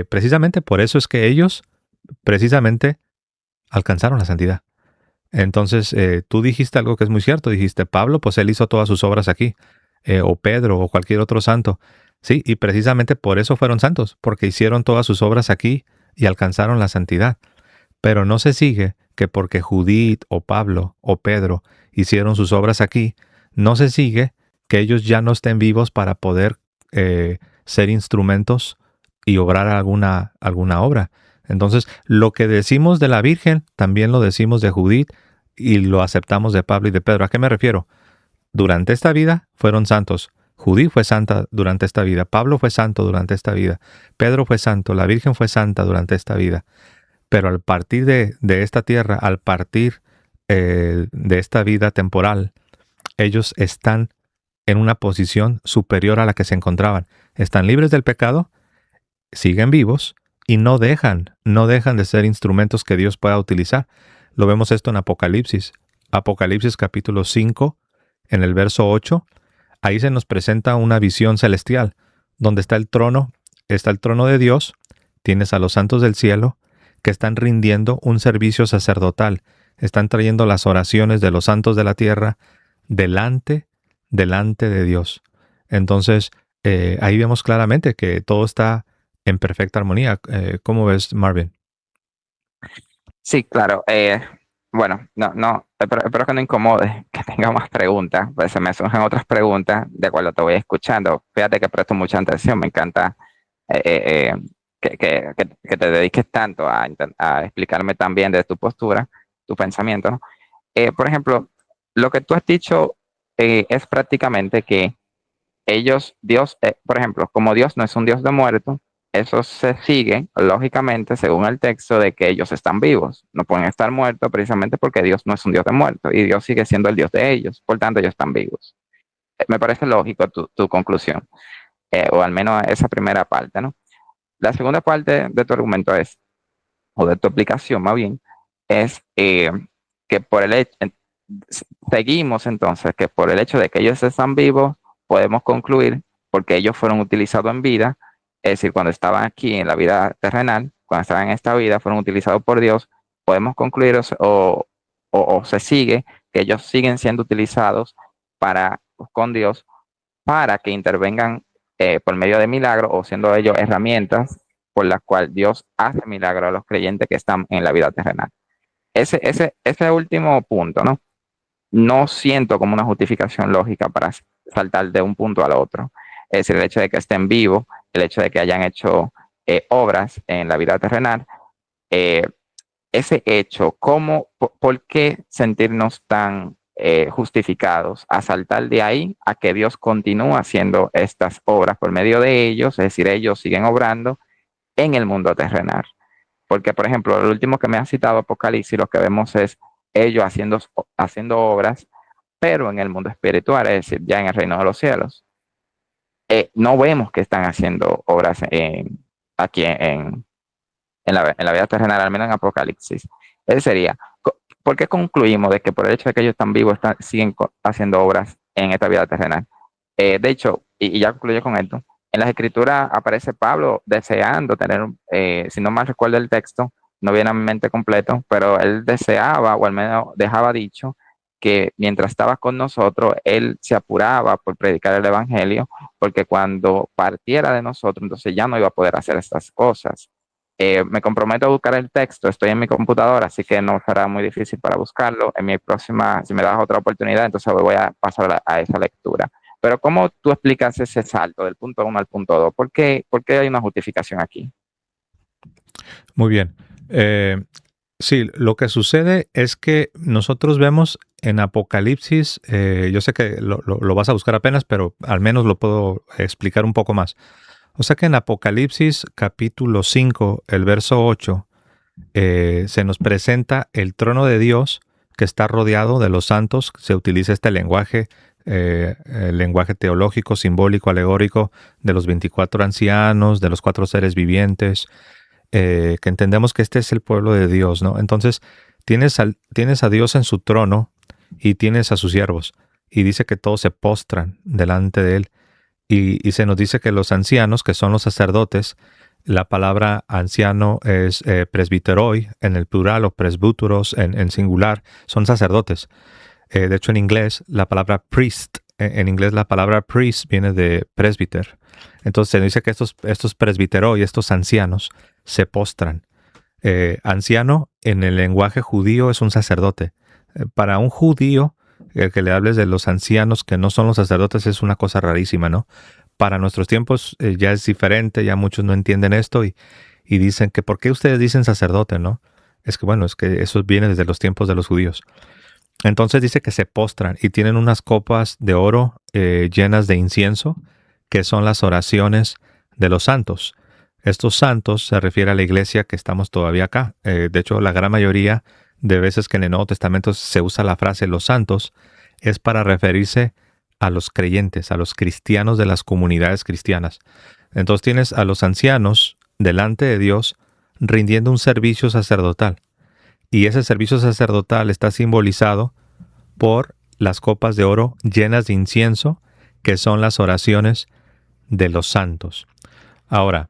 Precisamente por eso es que ellos precisamente alcanzaron la santidad. Entonces, tú dijiste algo que es muy cierto, dijiste, Pablo, pues él hizo todas sus obras aquí, o Pedro, o cualquier otro santo. Sí, y precisamente por eso fueron santos, porque hicieron todas sus obras aquí y alcanzaron la santidad. Pero no se sigue que porque Judith o Pablo o Pedro hicieron sus obras aquí, no se sigue que ellos ya no estén vivos para poder ser instrumentos y obrar alguna obra. Entonces, lo que decimos de la Virgen, también lo decimos de Judith y lo aceptamos de Pablo y de Pedro. ¿A qué me refiero? Durante esta vida fueron santos. Judith fue santa durante esta vida. Pablo fue santo durante esta vida. Pedro fue santo. La Virgen fue santa durante esta vida. Pero al partir de esta tierra, al partir de esta vida temporal, ellos están en una posición superior a la que se encontraban. Están libres del pecado, siguen vivos y no dejan de ser instrumentos que Dios pueda utilizar. Lo vemos esto en Apocalipsis. Apocalipsis capítulo 5, en el verso 8, ahí se nos presenta una visión celestial, donde está el trono de Dios, tienes a los santos del cielo, que están rindiendo un servicio sacerdotal, están trayendo las oraciones de los santos de la tierra delante de Dios. Entonces, ahí vemos claramente que todo está en perfecta armonía. ¿Cómo ves, Marvin? Sí, claro. Bueno, no, espero que no incomode, que tenga más preguntas, pues se me surgen otras preguntas de cuando te voy escuchando. Fíjate que presto mucha atención, me encanta eh, eh, que te dediques tanto a explicarme también de tu postura, tu pensamiento, ¿no? Por ejemplo, lo que tú has dicho es prácticamente que Dios, por ejemplo, como Dios no es un Dios de muertos, eso se sigue, lógicamente, según el texto, de que ellos están vivos. No pueden estar muertos precisamente porque Dios no es un Dios de muertos y Dios sigue siendo el Dios de ellos. Por tanto, ellos están vivos. Me parece lógico tu conclusión, o al menos esa primera parte, ¿no? La segunda parte de tu argumento es, o de tu aplicación más bien, es que por el hecho, seguimos entonces que por el hecho de que ellos están vivos, podemos concluir, porque ellos fueron utilizados en vida, es decir, cuando estaban aquí en la vida terrenal, cuando estaban en esta vida, fueron utilizados por Dios, podemos concluir o se sigue que ellos siguen siendo utilizados con Dios para que intervengan por medio de milagros o siendo ellos herramientas por las cuales Dios hace milagros a los creyentes que están en la vida terrenal. Ese último punto, ¿no? No siento como una justificación lógica para saltar de un punto al otro. Es decir, el hecho de que estén vivos, el hecho de que hayan hecho obras en la vida terrenal, ese hecho, ¿por qué sentirnos tan justificados a saltar de ahí a que Dios continúa haciendo estas obras por medio de ellos? Es decir, ellos siguen obrando en el mundo terrenal. Porque, por ejemplo, el último que me ha citado Apocalipsis, lo que vemos es ellos haciendo obras, pero en el mundo espiritual, es decir, ya en el reino de los cielos. No vemos que están haciendo obras aquí en la vida terrenal, al menos en Apocalipsis. Ese sería, ¿por qué concluimos de que por el hecho de que ellos están vivos siguen haciendo obras en esta vida terrenal? De hecho, y ya concluyo con esto, en las escrituras aparece Pablo deseando tener, si no mal recuerdo el texto, no viene a mi mente completo, pero él deseaba, o al menos dejaba dicho, que mientras estaba con nosotros, él se apuraba por predicar el evangelio, porque cuando partiera de nosotros, entonces ya no iba a poder hacer estas cosas. Me comprometo a buscar el texto, estoy en mi computadora, así que no será muy difícil para buscarlo. En mi próxima, si me das otra oportunidad, entonces voy a pasar a esa lectura. Pero ¿cómo tú explicas ese salto del punto 1 al punto 2? ¿Por qué hay una justificación aquí? Muy bien. Sí, lo que sucede es que nosotros vemos en Apocalipsis, yo sé que lo vas a buscar apenas, pero al menos lo puedo explicar un poco más. O sea que en Apocalipsis capítulo 5, el verso 8, se nos presenta el trono de Dios que está rodeado de los santos. Se utiliza este lenguaje, el lenguaje teológico, simbólico, alegórico, de los 24 ancianos, de los 4 seres vivientes, que entendemos que este es el pueblo de Dios, ¿no? Entonces, tienes a Dios en su trono y tienes a sus siervos. Y dice que todos se postran delante de él. Y se nos dice que los ancianos, que son los sacerdotes, la palabra anciano es presbiteroi en el plural o presbúteros en singular, son sacerdotes. De hecho, en inglés, la palabra priest, en inglés la palabra priest viene de presbiter. Entonces se dice que estos presbiteroi, estos ancianos, se postran. Anciano en el lenguaje judío es un sacerdote. Para un judío, el que le hables de los ancianos que no son los sacerdotes es una cosa rarísima, ¿no? Para nuestros tiempos ya es diferente, ya muchos no entienden esto y dicen que ¿por qué ustedes dicen sacerdote, no? Es que bueno, es que eso viene desde los tiempos de los judíos. Entonces dice que se postran y tienen unas copas de oro llenas de incienso, que son las oraciones de los santos. Estos santos se refiere a la iglesia que estamos todavía acá. De hecho, la gran mayoría de veces que en el Nuevo Testamento se usa la frase los santos, es para referirse a los creyentes, a los cristianos de las comunidades cristianas. Entonces tienes a los ancianos delante de Dios rindiendo un servicio sacerdotal. Y ese servicio sacerdotal está simbolizado por las copas de oro llenas de incienso, que son las oraciones de los santos. Ahora,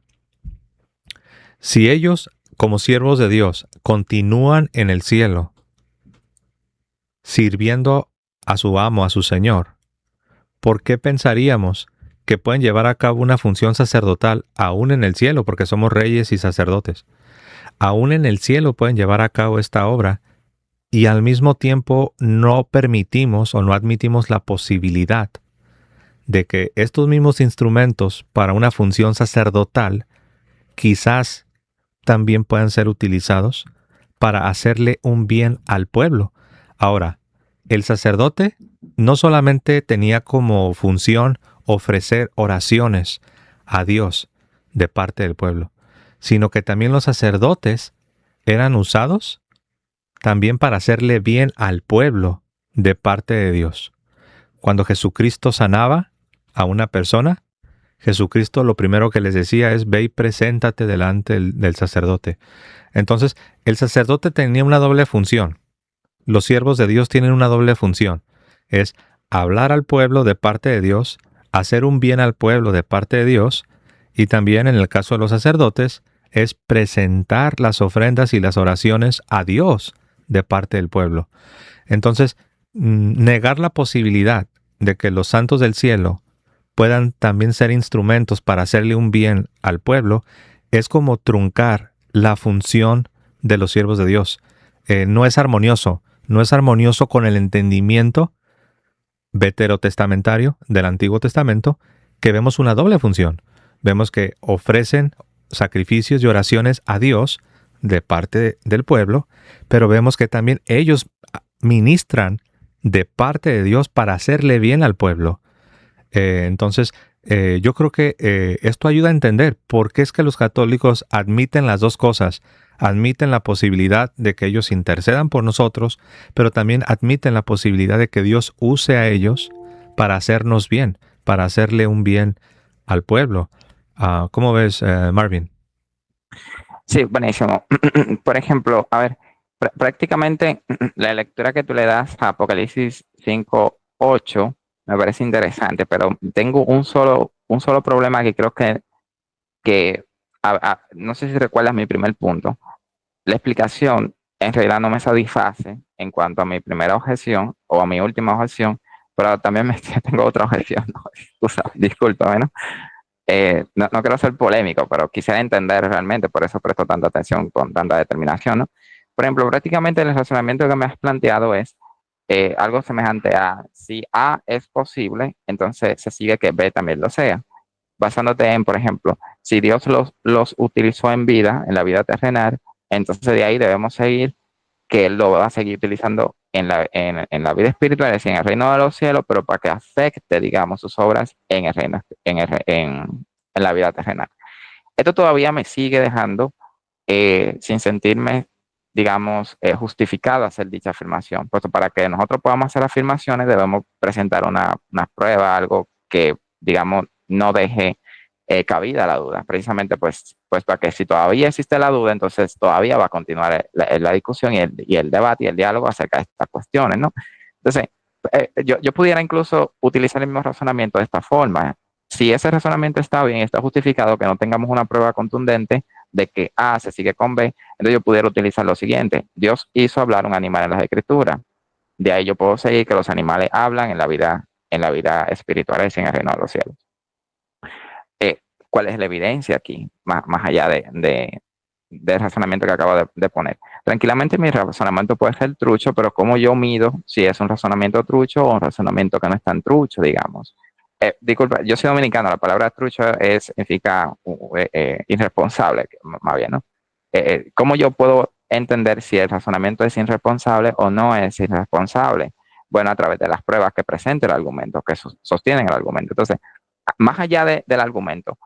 si ellos, como siervos de Dios, continúan en el cielo, sirviendo a su amo, a su Señor, ¿por qué pensaríamos que pueden llevar a cabo una función sacerdotal aún en el cielo? Porque somos reyes y sacerdotes. Aún en el cielo pueden llevar a cabo esta obra y al mismo tiempo no permitimos o no admitimos la posibilidad de que estos mismos instrumentos para una función sacerdotal quizás también puedan ser utilizados para hacerle un bien al pueblo. Ahora, el sacerdote no solamente tenía como función ofrecer oraciones a Dios de parte del pueblo, sino que también los sacerdotes eran usados también para hacerle bien al pueblo de parte de Dios. Cuando Jesucristo sanaba a una persona, Jesucristo lo primero que les decía es, ve y preséntate delante del sacerdote. Entonces, el sacerdote tenía una doble función. Los siervos de Dios tienen una doble función. Es hablar al pueblo de parte de Dios, hacer un bien al pueblo de parte de Dios, y también en el caso de los sacerdotes, es presentar las ofrendas y las oraciones a Dios de parte del pueblo. Entonces, negar la posibilidad de que los santos del cielo puedan también ser instrumentos para hacerle un bien al pueblo es como truncar la función de los siervos de Dios. No es armonioso, no es armonioso con el entendimiento veterotestamentario del Antiguo Testamento, que vemos una doble función. Vemos que ofrecen sacrificios y oraciones a Dios de parte del pueblo, pero vemos que también ellos ministran de parte de Dios para hacerle bien al pueblo. Entonces, yo creo que esto ayuda a entender por qué es que los católicos admiten las dos cosas. Admiten la posibilidad de que ellos intercedan por nosotros, pero también admiten la posibilidad de que Dios use a ellos para hacernos bien, para hacerle un bien al pueblo. ¿Cómo ves, Marvin? Sí, buenísimo. Por ejemplo, a ver, prácticamente la lectura que tú le das a Apocalipsis 5:8 me parece interesante, pero tengo un solo problema que creo que no sé si recuerdas mi primer punto. La explicación en realidad no me satisface en cuanto a mi primera objeción o a mi última objeción, pero también tengo otra objeción, ¿no? Tú sabes, discúlpame, ¿no? No quiero ser polémico, pero quisiera entender realmente, por eso presto tanta atención con tanta determinación, ¿no? Por ejemplo, prácticamente el razonamiento que me has planteado es algo semejante a si A es posible, entonces se sigue que B también lo sea. Basándote en, por ejemplo, si Dios los utilizó en vida, en la vida terrenal, entonces de ahí debemos seguir que Él lo va a seguir utilizando en la vida espiritual, es decir, en el reino de los cielos, pero para que afecte, digamos, sus obras en el reino, en la vida terrenal. Esto todavía me sigue dejando sin sentirme, digamos, justificado hacer dicha afirmación. Puesto para que nosotros podamos hacer afirmaciones, debemos presentar una prueba, algo que, digamos, no deje cabida a la duda. Precisamente, pues para que si todavía existe la duda, entonces todavía va a continuar la discusión y el debate y el diálogo acerca de estas cuestiones, ¿no? Entonces, yo pudiera incluso utilizar el mismo razonamiento de esta forma. Si ese razonamiento está bien, está justificado, que no tengamos una prueba contundente de que A se sigue con B, entonces yo pudiera utilizar lo siguiente. Dios hizo hablar un animal en las escrituras. De ahí yo puedo seguir que los animales hablan en la vida espiritual, es en el reino de los cielos. Eh, ¿Cuál es la evidencia aquí? Más allá del razonamiento que acabo de poner. Tranquilamente mi razonamiento puede ser trucho, pero ¿cómo yo mido si es un razonamiento trucho o un razonamiento que no es tan trucho, digamos? Disculpa, yo soy dominicano, la palabra trucho significa irresponsable, más bien, ¿no? ¿Cómo yo puedo entender si el razonamiento es irresponsable o no es irresponsable? Bueno, a través de las pruebas que presenta el argumento, que sostienen el argumento. Entonces, más allá del argumento,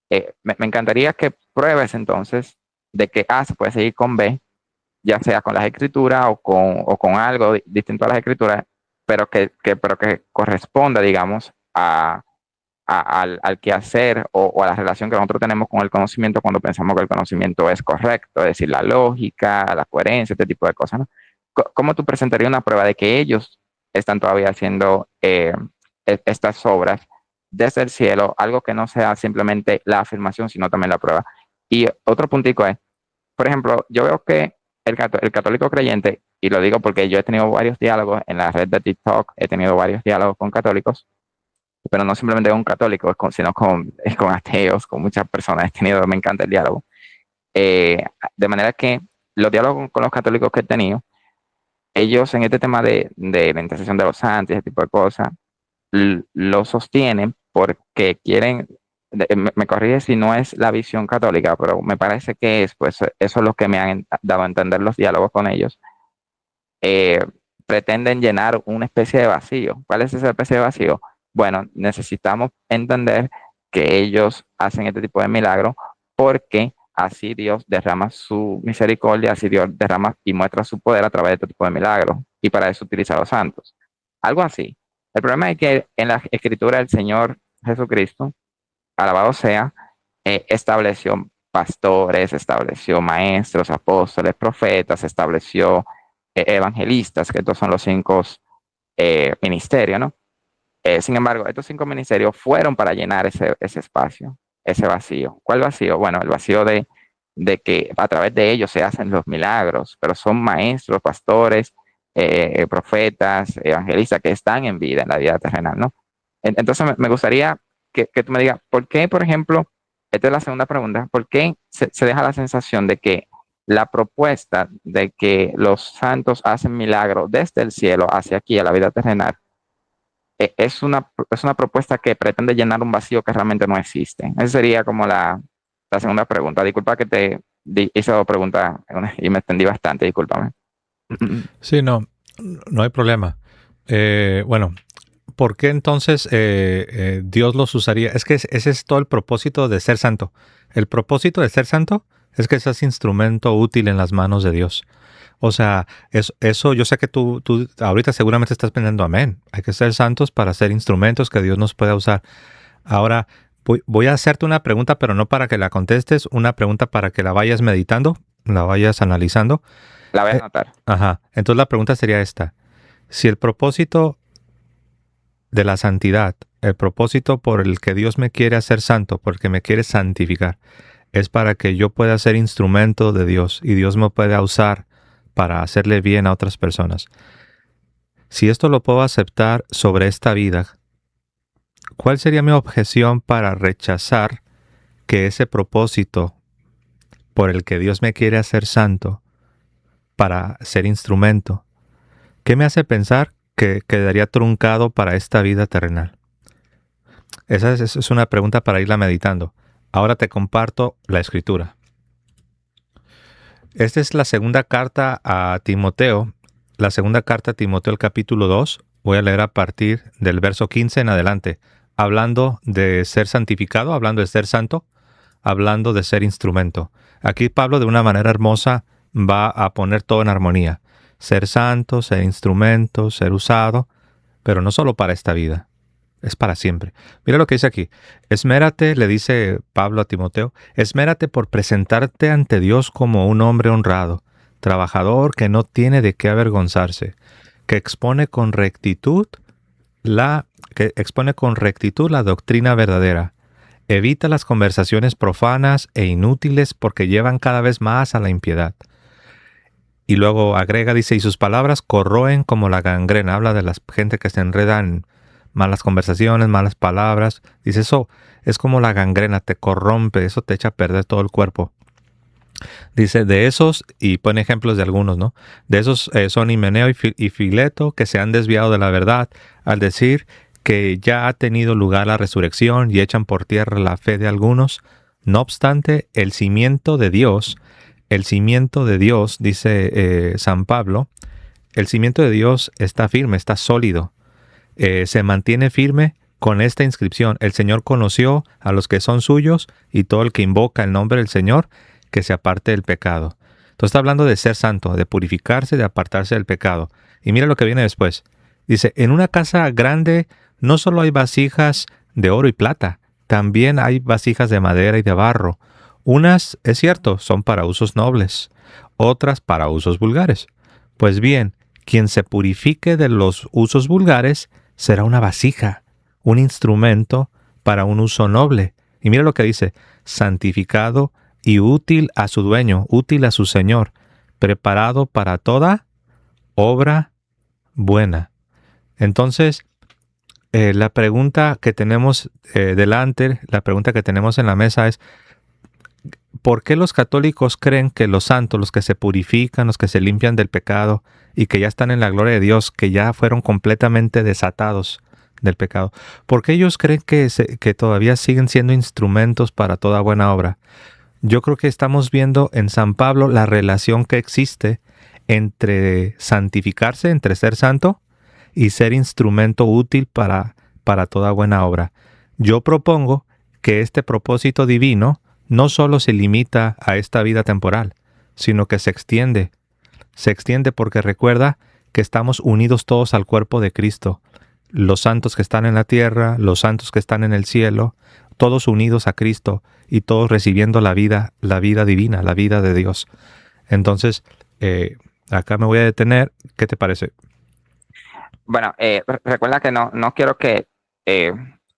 me encantaría que pruebes entonces de que A se puede seguir con B, ya sea con las escrituras o con algo distinto a las escrituras, pero que corresponda, digamos, al quehacer o a la relación que nosotros tenemos con el conocimiento cuando pensamos que el conocimiento es correcto, es decir, la lógica, la coherencia, este tipo de cosas, ¿no? ¿Cómo tú presentarías una prueba de que ellos están todavía haciendo estas obras desde el cielo, algo que no sea simplemente la afirmación, sino también la prueba? Y otro puntico es, por ejemplo, yo veo que el católico creyente, y lo digo porque yo he tenido varios diálogos en la red de TikTok, he tenido varios diálogos con católicos, pero no simplemente con católicos, sino con ateos, con muchas personas. Me encanta el diálogo. Eh, de manera que los diálogos con los católicos que he tenido, ellos en este tema de la intercesión de los santos y ese tipo de cosas, lo sostienen porque quieren, me corrige si no es la visión católica, pero me parece que pues eso es lo que me han dado a entender los diálogos con ellos. eh, Pretenden llenar una especie de vacío. ¿Cuál es esa especie de vacío? Bueno, necesitamos entender que ellos hacen este tipo de milagros porque así Dios derrama su misericordia, así Dios derrama y muestra su poder a través de este tipo de milagros. Y para eso utiliza a los santos. Algo así. El problema es que en la escritura el Señor Jesucristo, alabado sea, estableció pastores, estableció maestros, apóstoles, profetas, estableció evangelistas, que estos son los 5 ministerios, ¿no? Sin embargo, estos 5 ministerios fueron para llenar ese espacio, ese vacío. ¿Cuál vacío? Bueno, el vacío de que a través de ellos se hacen los milagros, pero son maestros, pastores, profetas, evangelistas que están en vida, en la vida terrenal, ¿no? Entonces me gustaría que tú me digas, ¿por qué, por ejemplo, esta es la segunda pregunta, ¿por qué se deja la sensación de que la propuesta de que los santos hacen milagros desde el cielo hacia aquí, a la vida terrenal, es una propuesta que pretende llenar un vacío que realmente no existe? Esa sería como la segunda pregunta. Disculpa que te hice dos preguntas y me extendí bastante, discúlpame. Sí, no, no hay problema. Bueno, ¿por qué entonces Dios los usaría? Es que ese es todo el propósito de ser santo. El propósito de ser santo es que seas instrumento útil en las manos de Dios. O sea, eso yo sé que tú ahorita seguramente estás pensando, amén. Hay que ser santos para ser instrumentos que Dios nos pueda usar. Ahora, voy a hacerte una pregunta, pero no para que la contestes, una pregunta para que la vayas meditando, la vayas analizando. La voy a Eh, anotar. ajá. Entonces la pregunta sería esta. Si el propósito de la santidad, el propósito por el que Dios me quiere hacer santo, porque me quiere santificar, es para que yo pueda ser instrumento de Dios y Dios me pueda usar para hacerle bien a otras personas. Si esto lo puedo aceptar sobre esta vida, ¿cuál sería mi objeción para rechazar que ese propósito por el que Dios me quiere hacer santo, para ser instrumento, qué me hace pensar que quedaría truncado para esta vida terrenal? Esa es una pregunta para irla meditando. Ahora te comparto la escritura. Esta es la segunda carta a Timoteo. La segunda carta a Timoteo, el capítulo 2. Voy a leer a partir del verso 15 en adelante. Hablando de ser santificado, hablando de ser santo, hablando de ser instrumento. Aquí Pablo de una manera hermosa va a poner todo en armonía. Ser santo, ser instrumento, ser usado, pero no solo para esta vida. Es para siempre. Mira lo que dice aquí. Esmérate, le dice Pablo a Timoteo, esmérate por presentarte ante Dios como un hombre honrado, trabajador que no tiene de qué avergonzarse, que expone con rectitud la doctrina verdadera. Evita las conversaciones profanas e inútiles porque llevan cada vez más a la impiedad. Y luego agrega, dice, y sus palabras corroen como la gangrena. Habla de la gente que se enreda en malas conversaciones, malas palabras. Dice, eso es como la gangrena, te corrompe, eso te echa a perder todo el cuerpo. Dice, de esos, y pone ejemplos de algunos, ¿no? De esos son Himeneo y Fileto, que se han desviado de la verdad al decir que ya ha tenido lugar la resurrección y echan por tierra la fe de algunos. No obstante, el cimiento de Dios, dice San Pablo, el cimiento de Dios está firme, está sólido, se mantiene firme con esta inscripción: el Señor conoció a los que son suyos y todo el que invoca el nombre del Señor, que se aparte del pecado. Entonces está hablando de ser santo, de purificarse, de apartarse del pecado. Y mira lo que viene después. Dice, en una casa grande no solo hay vasijas de oro y plata, también hay vasijas de madera y de barro. Unas, es cierto, son para usos nobles, otras para usos vulgares. Pues bien, quien se purifique de los usos vulgares será una vasija, un instrumento para un uso noble. Y mira lo que dice, santificado y útil a su dueño, útil a su Señor, preparado para toda obra buena. Entonces, la pregunta que tenemos delante, la pregunta que tenemos en la mesa es, ¿por qué los católicos creen que los santos, los que se purifican, los que se limpian del pecado y que ya están en la gloria de Dios, que ya fueron completamente desatados del pecado, por qué ellos creen que todavía siguen siendo instrumentos para toda buena obra? Yo creo que estamos viendo en San Pablo la relación que existe entre santificarse, entre ser santo y ser instrumento útil para toda buena obra. Yo propongo que este propósito divino no solo se limita a esta vida temporal, sino que se extiende. Se extiende porque recuerda que estamos unidos todos al cuerpo de Cristo. Los santos que están en la tierra, los santos que están en el cielo, todos unidos a Cristo y todos recibiendo la vida divina, la vida de Dios. Entonces, acá me voy a detener. ¿Qué te parece? Bueno, recuerda que no quiero que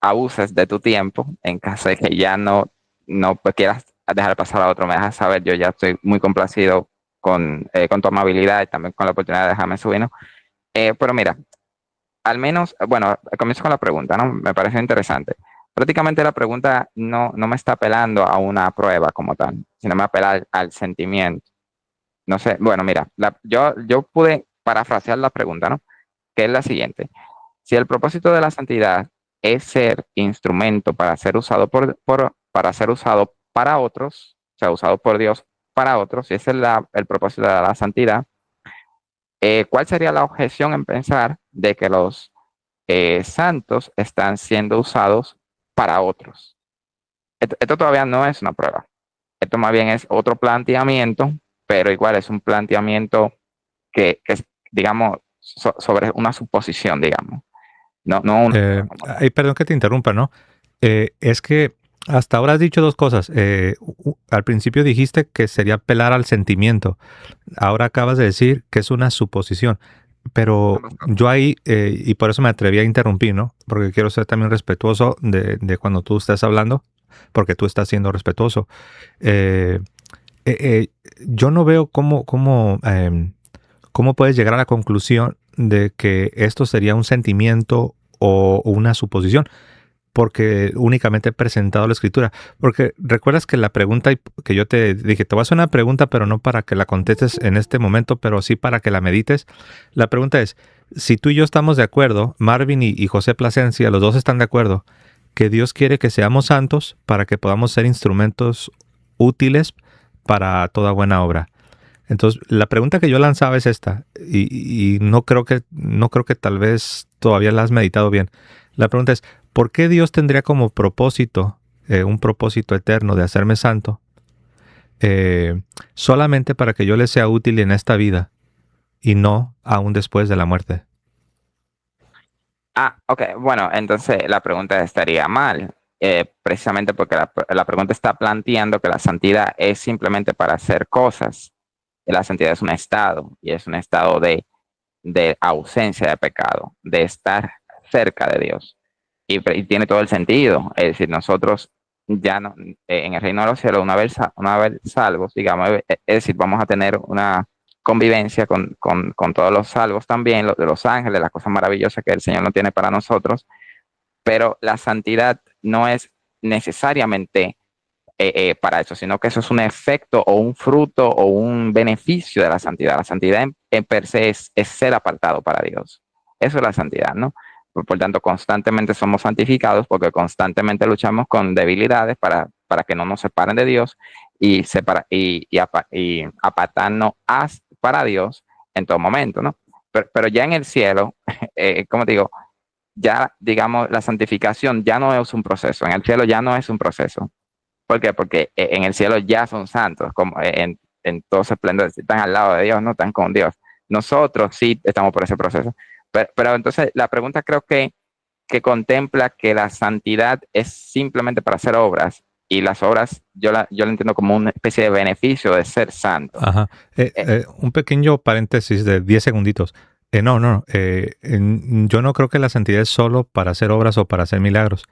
abuses de tu tiempo en caso de que ya no pues, quieras dejar pasar a otro, me dejas saber, yo ya estoy muy complacido con tu amabilidad y también con la oportunidad de dejarme subir, ¿no? Pero mira, al menos, bueno, comienzo con la pregunta, ¿no? Me parece interesante. Prácticamente la pregunta no me está apelando a una prueba como tal, sino me apela al sentimiento. No sé, bueno, mira, yo pude parafrasear la pregunta, ¿no? Que es la siguiente. Si el propósito de la santidad es ser instrumento para ser usado para ser usado para otros, o sea, usado por Dios para otros, si ese es el propósito de la santidad, ¿cuál sería la objeción en pensar de que los santos están siendo usados para otros? Esto todavía no es una prueba. Esto más bien es otro planteamiento, pero igual es un planteamiento que digamos, sobre una suposición, digamos. No una prueba como tal. Perdón que te interrumpa, ¿no? Es que hasta ahora has dicho dos cosas. Al principio dijiste que sería apelar al sentimiento. Ahora acabas de decir que es una suposición. Pero Ambas cosas. yo ahí, y por eso me atreví a interrumpir, ¿no? Porque quiero ser también respetuoso de cuando tú estés hablando, porque tú estás siendo respetuoso. Eh, eh, eh, yo no veo cómo puedes llegar a la conclusión de que esto sería un sentimiento o una suposición, porque únicamente he presentado la escritura. Porque recuerdas que la pregunta que yo te dije, te voy a hacer una pregunta, pero no para que la contestes en este momento, pero sí para que la medites. La pregunta es, si tú y yo estamos de acuerdo, Marvin y José Plasencia, los dos están de acuerdo, que Dios quiere que seamos santos para que podamos ser instrumentos útiles para toda buena obra. Entonces, la pregunta que yo lanzaba es esta, y no creo que tal vez todavía la has meditado bien. La pregunta es, ¿por qué Dios tendría como propósito, un propósito eterno de hacerme santo, eh, solamente para que yo le sea útil en esta vida y no aún después de la muerte? Ah, ok, bueno, entonces la pregunta estaría mal, precisamente porque la pregunta está planteando que la santidad es simplemente para hacer cosas. Y la santidad es un estado, y es un estado de ausencia de pecado, de estar cerca de Dios. Y tiene todo el sentido. Es decir, nosotros ya no, en el reino de los cielos, una vez salvos, digamos, es decir, vamos a tener una convivencia con todos los salvos también, los de los ángeles, las cosas maravillosas que el Señor no tiene para nosotros, pero la santidad no es necesariamente para eso, sino que eso es un efecto o un fruto o un beneficio de la santidad. La santidad en per se es ser apartado para Dios. Eso es la santidad, ¿no? Por tanto, constantemente somos santificados porque constantemente luchamos con debilidades para que no nos separen de Dios y apartarnos para Dios en todo momento, ¿no? Pero ya en el cielo, como digo, ya digamos, la santificación ya no es un proceso. En el cielo ya no es un proceso. ¿Por qué? Porque en el cielo ya son santos, como en todo su esplendor, están al lado de Dios, no están con Dios. Nosotros sí estamos por ese proceso. Pero entonces la pregunta creo que contempla que la santidad es simplemente para hacer obras y las obras yo la entiendo como una especie de beneficio de ser santo. Ajá. Eh, Un pequeño paréntesis de 10 segunditos. No. Yo no creo que la santidad es solo para hacer obras o para hacer milagros.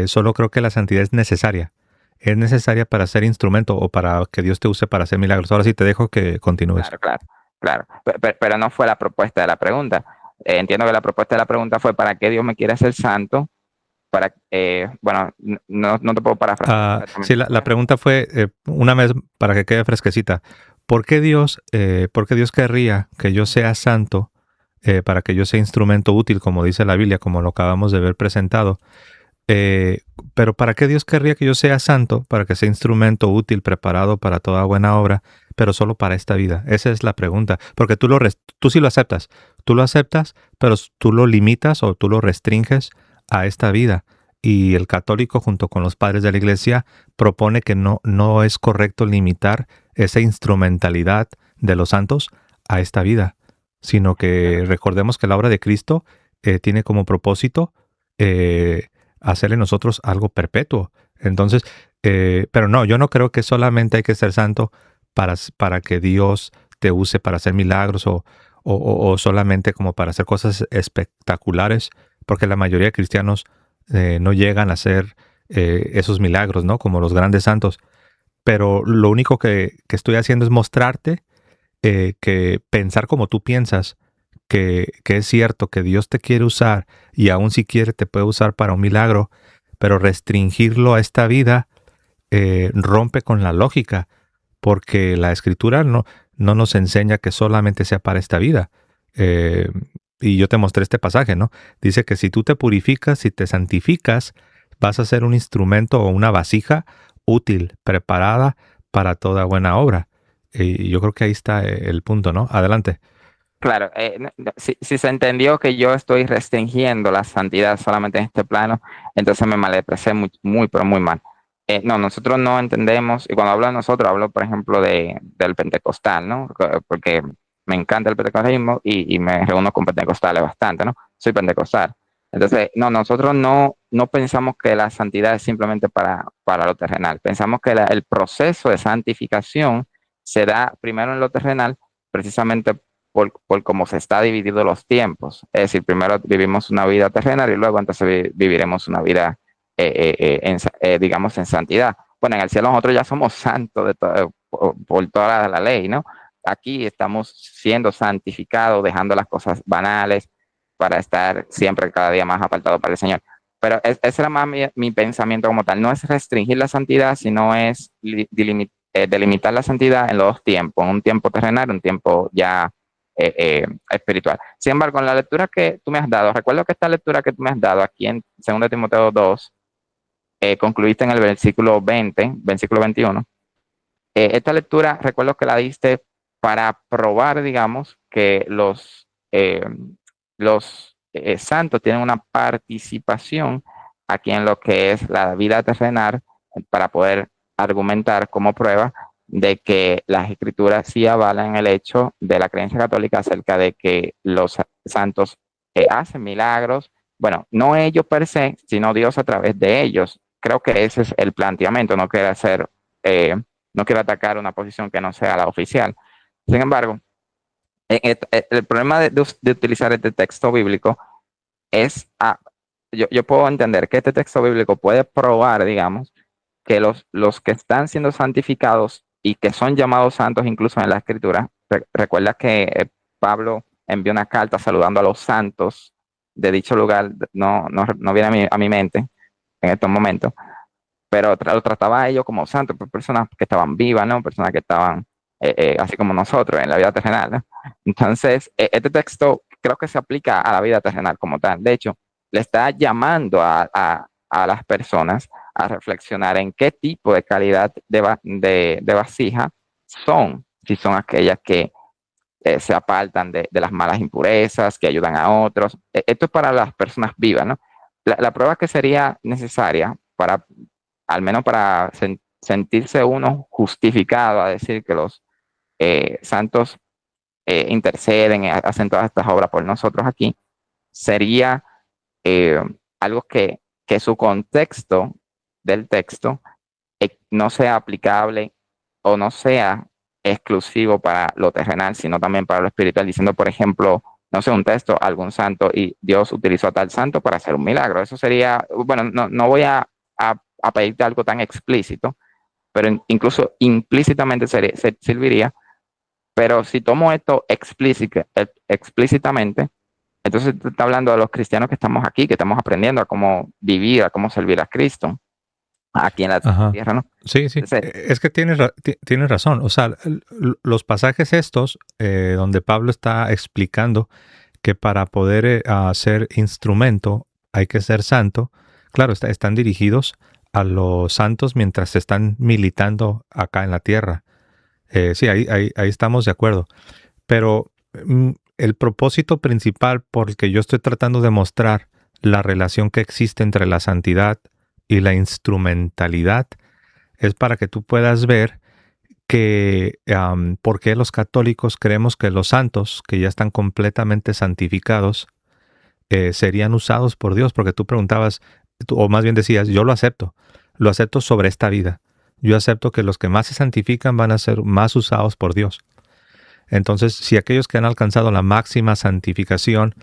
Solo creo que la santidad es necesaria. Es necesaria para ser instrumento o para que Dios te use para hacer milagros. Ahora sí te dejo que continúes. claro, claro, claro. Pero no fue la propuesta de la pregunta. Entiendo que la propuesta de la pregunta fue para qué Dios me quiere hacer santo bueno, no te puedo parafrasear Sí, exactamente. la pregunta fue, una vez para que quede fresquecita, ¿por qué Dios querría que yo sea santo para que yo sea instrumento útil, como dice la Biblia, como lo acabamos de ver presentado? Eh, pero ¿para qué Dios querría que yo sea santo? Para que sea instrumento útil, preparado para toda buena obra, pero solo para esta vida. Esa es la pregunta. Porque tú sí lo aceptas. Tú lo aceptas, pero tú lo limitas o tú lo restringes a esta vida. Y el católico, junto con los padres de la iglesia, propone que no es correcto limitar esa instrumentalidad de los santos a esta vida, sino que recordemos que la obra de Cristo tiene como propósito eh, hacer en nosotros algo perpetuo. Entonces, pero no, yo no creo que solamente hay que ser santo para que Dios te use para hacer milagros o solamente como para hacer cosas espectaculares, porque la mayoría de cristianos no llegan a hacer esos milagros, ¿no? Como los grandes santos. pero lo único que estoy haciendo es mostrarte que pensar como tú piensas, que es cierto que Dios te quiere usar y aún si quiere te puede usar para un milagro, pero restringirlo a esta vida rompe con la lógica, porque la escritura no nos enseña que solamente sea para esta vida. Eh, y yo te mostré este pasaje, ¿no? Dice que si tú te purificas, si te santificas, vas a ser un instrumento o una vasija útil, preparada para toda buena obra. Y yo creo que ahí está el punto, ¿no? Adelante. Claro, si se entendió que yo estoy restringiendo la santidad solamente en este plano, entonces me malinterpreté muy, pero muy mal. No, nosotros no entendemos, y cuando hablo de nosotros, hablo, por ejemplo, del pentecostal, ¿no? Porque me encanta el pentecostalismo y me reúno con pentecostales bastante, ¿no? Soy pentecostal. Entonces, no, nosotros no pensamos que la santidad es simplemente para lo terrenal. Pensamos que el proceso de santificación se da primero en lo terrenal, precisamente por cómo se está dividido los tiempos. Es decir, primero vivimos una vida terrenal y luego entonces viviremos una vida, digamos, en santidad. Bueno, en el cielo nosotros ya somos santos por toda la ley, ¿no? Aquí estamos siendo santificados, dejando las cosas banales para estar siempre cada día más apartados para el Señor. Pero ese era más mi pensamiento como tal. No es restringir la santidad, sino es delimitar la santidad en los dos tiempos, un tiempo terrenal, un tiempo ya espiritual. Sin embargo, en la lectura que tú me has dado, recuerdo que esta lectura que tú me has dado aquí en 2 Timoteo 2, concluiste en el versículo 20, versículo 21. Esta lectura, recuerdo que la diste para probar, digamos, que los santos tienen una participación aquí en lo que es la vida terrenal, para poder argumentar como prueba de que las escrituras sí avalan el hecho de la creencia católica acerca de que los santos hacen milagros. Bueno, no ellos per se, sino Dios a través de ellos. Creo que ese es el planteamiento, no quiero atacar una posición que no sea la oficial. Sin embargo, el problema de utilizar este texto bíblico es, yo puedo entender que este texto bíblico puede probar, digamos, que los que están siendo santificados y que son llamados santos incluso en la escritura, recuerda que Pablo envió una carta saludando a los santos de dicho lugar, no viene a mi mente en estos momentos, pero lo trataba a ellos como santos, personas que estaban vivas, ¿no? Personas que estaban así como nosotros en la vida terrenal, ¿no? Entonces, este texto creo que se aplica a la vida terrenal como tal. De hecho, le está llamando a las personas a reflexionar en qué tipo de calidad de vasija son, si son aquellas que se apartan de las malas impurezas, que ayudan a otros. Esto es para las personas vivas, ¿no? La prueba que sería necesaria para, al menos para sentirse uno justificado a decir que los santos interceden, hacen todas estas obras por nosotros aquí, sería eh, algo que su contexto del texto no sea aplicable o no sea exclusivo para lo terrenal, sino también para lo espiritual, diciendo, por ejemplo, no sé, un texto, algún santo, y Dios utilizó a tal santo para hacer un milagro. Eso sería, bueno, no voy a pedirte algo tan explícito, pero incluso implícitamente serviría. Pero si tomo esto explícitamente, entonces te está hablando de los cristianos que estamos aquí, que estamos aprendiendo a cómo vivir, a cómo servir a Cristo aquí en la Ajá. tierra, ¿no? Sí, sí. Entonces, Es que tienes razón. O sea, los pasajes estos, donde Pablo está explicando que para poder ser instrumento hay que ser santo, claro, están dirigidos a los santos mientras están militando acá en la tierra. Sí, ahí estamos de acuerdo. Pero el propósito principal por el que yo estoy tratando de mostrar la relación que existe entre la santidad y la instrumentalidad es para que tú puedas ver que por qué los católicos creemos que los santos, que ya están completamente santificados, serían usados por Dios, porque tú preguntabas, o más bien decías, yo lo acepto sobre esta vida. Yo acepto que los que más se santifican van a ser más usados por Dios. Entonces, si aquellos que han alcanzado la máxima santificación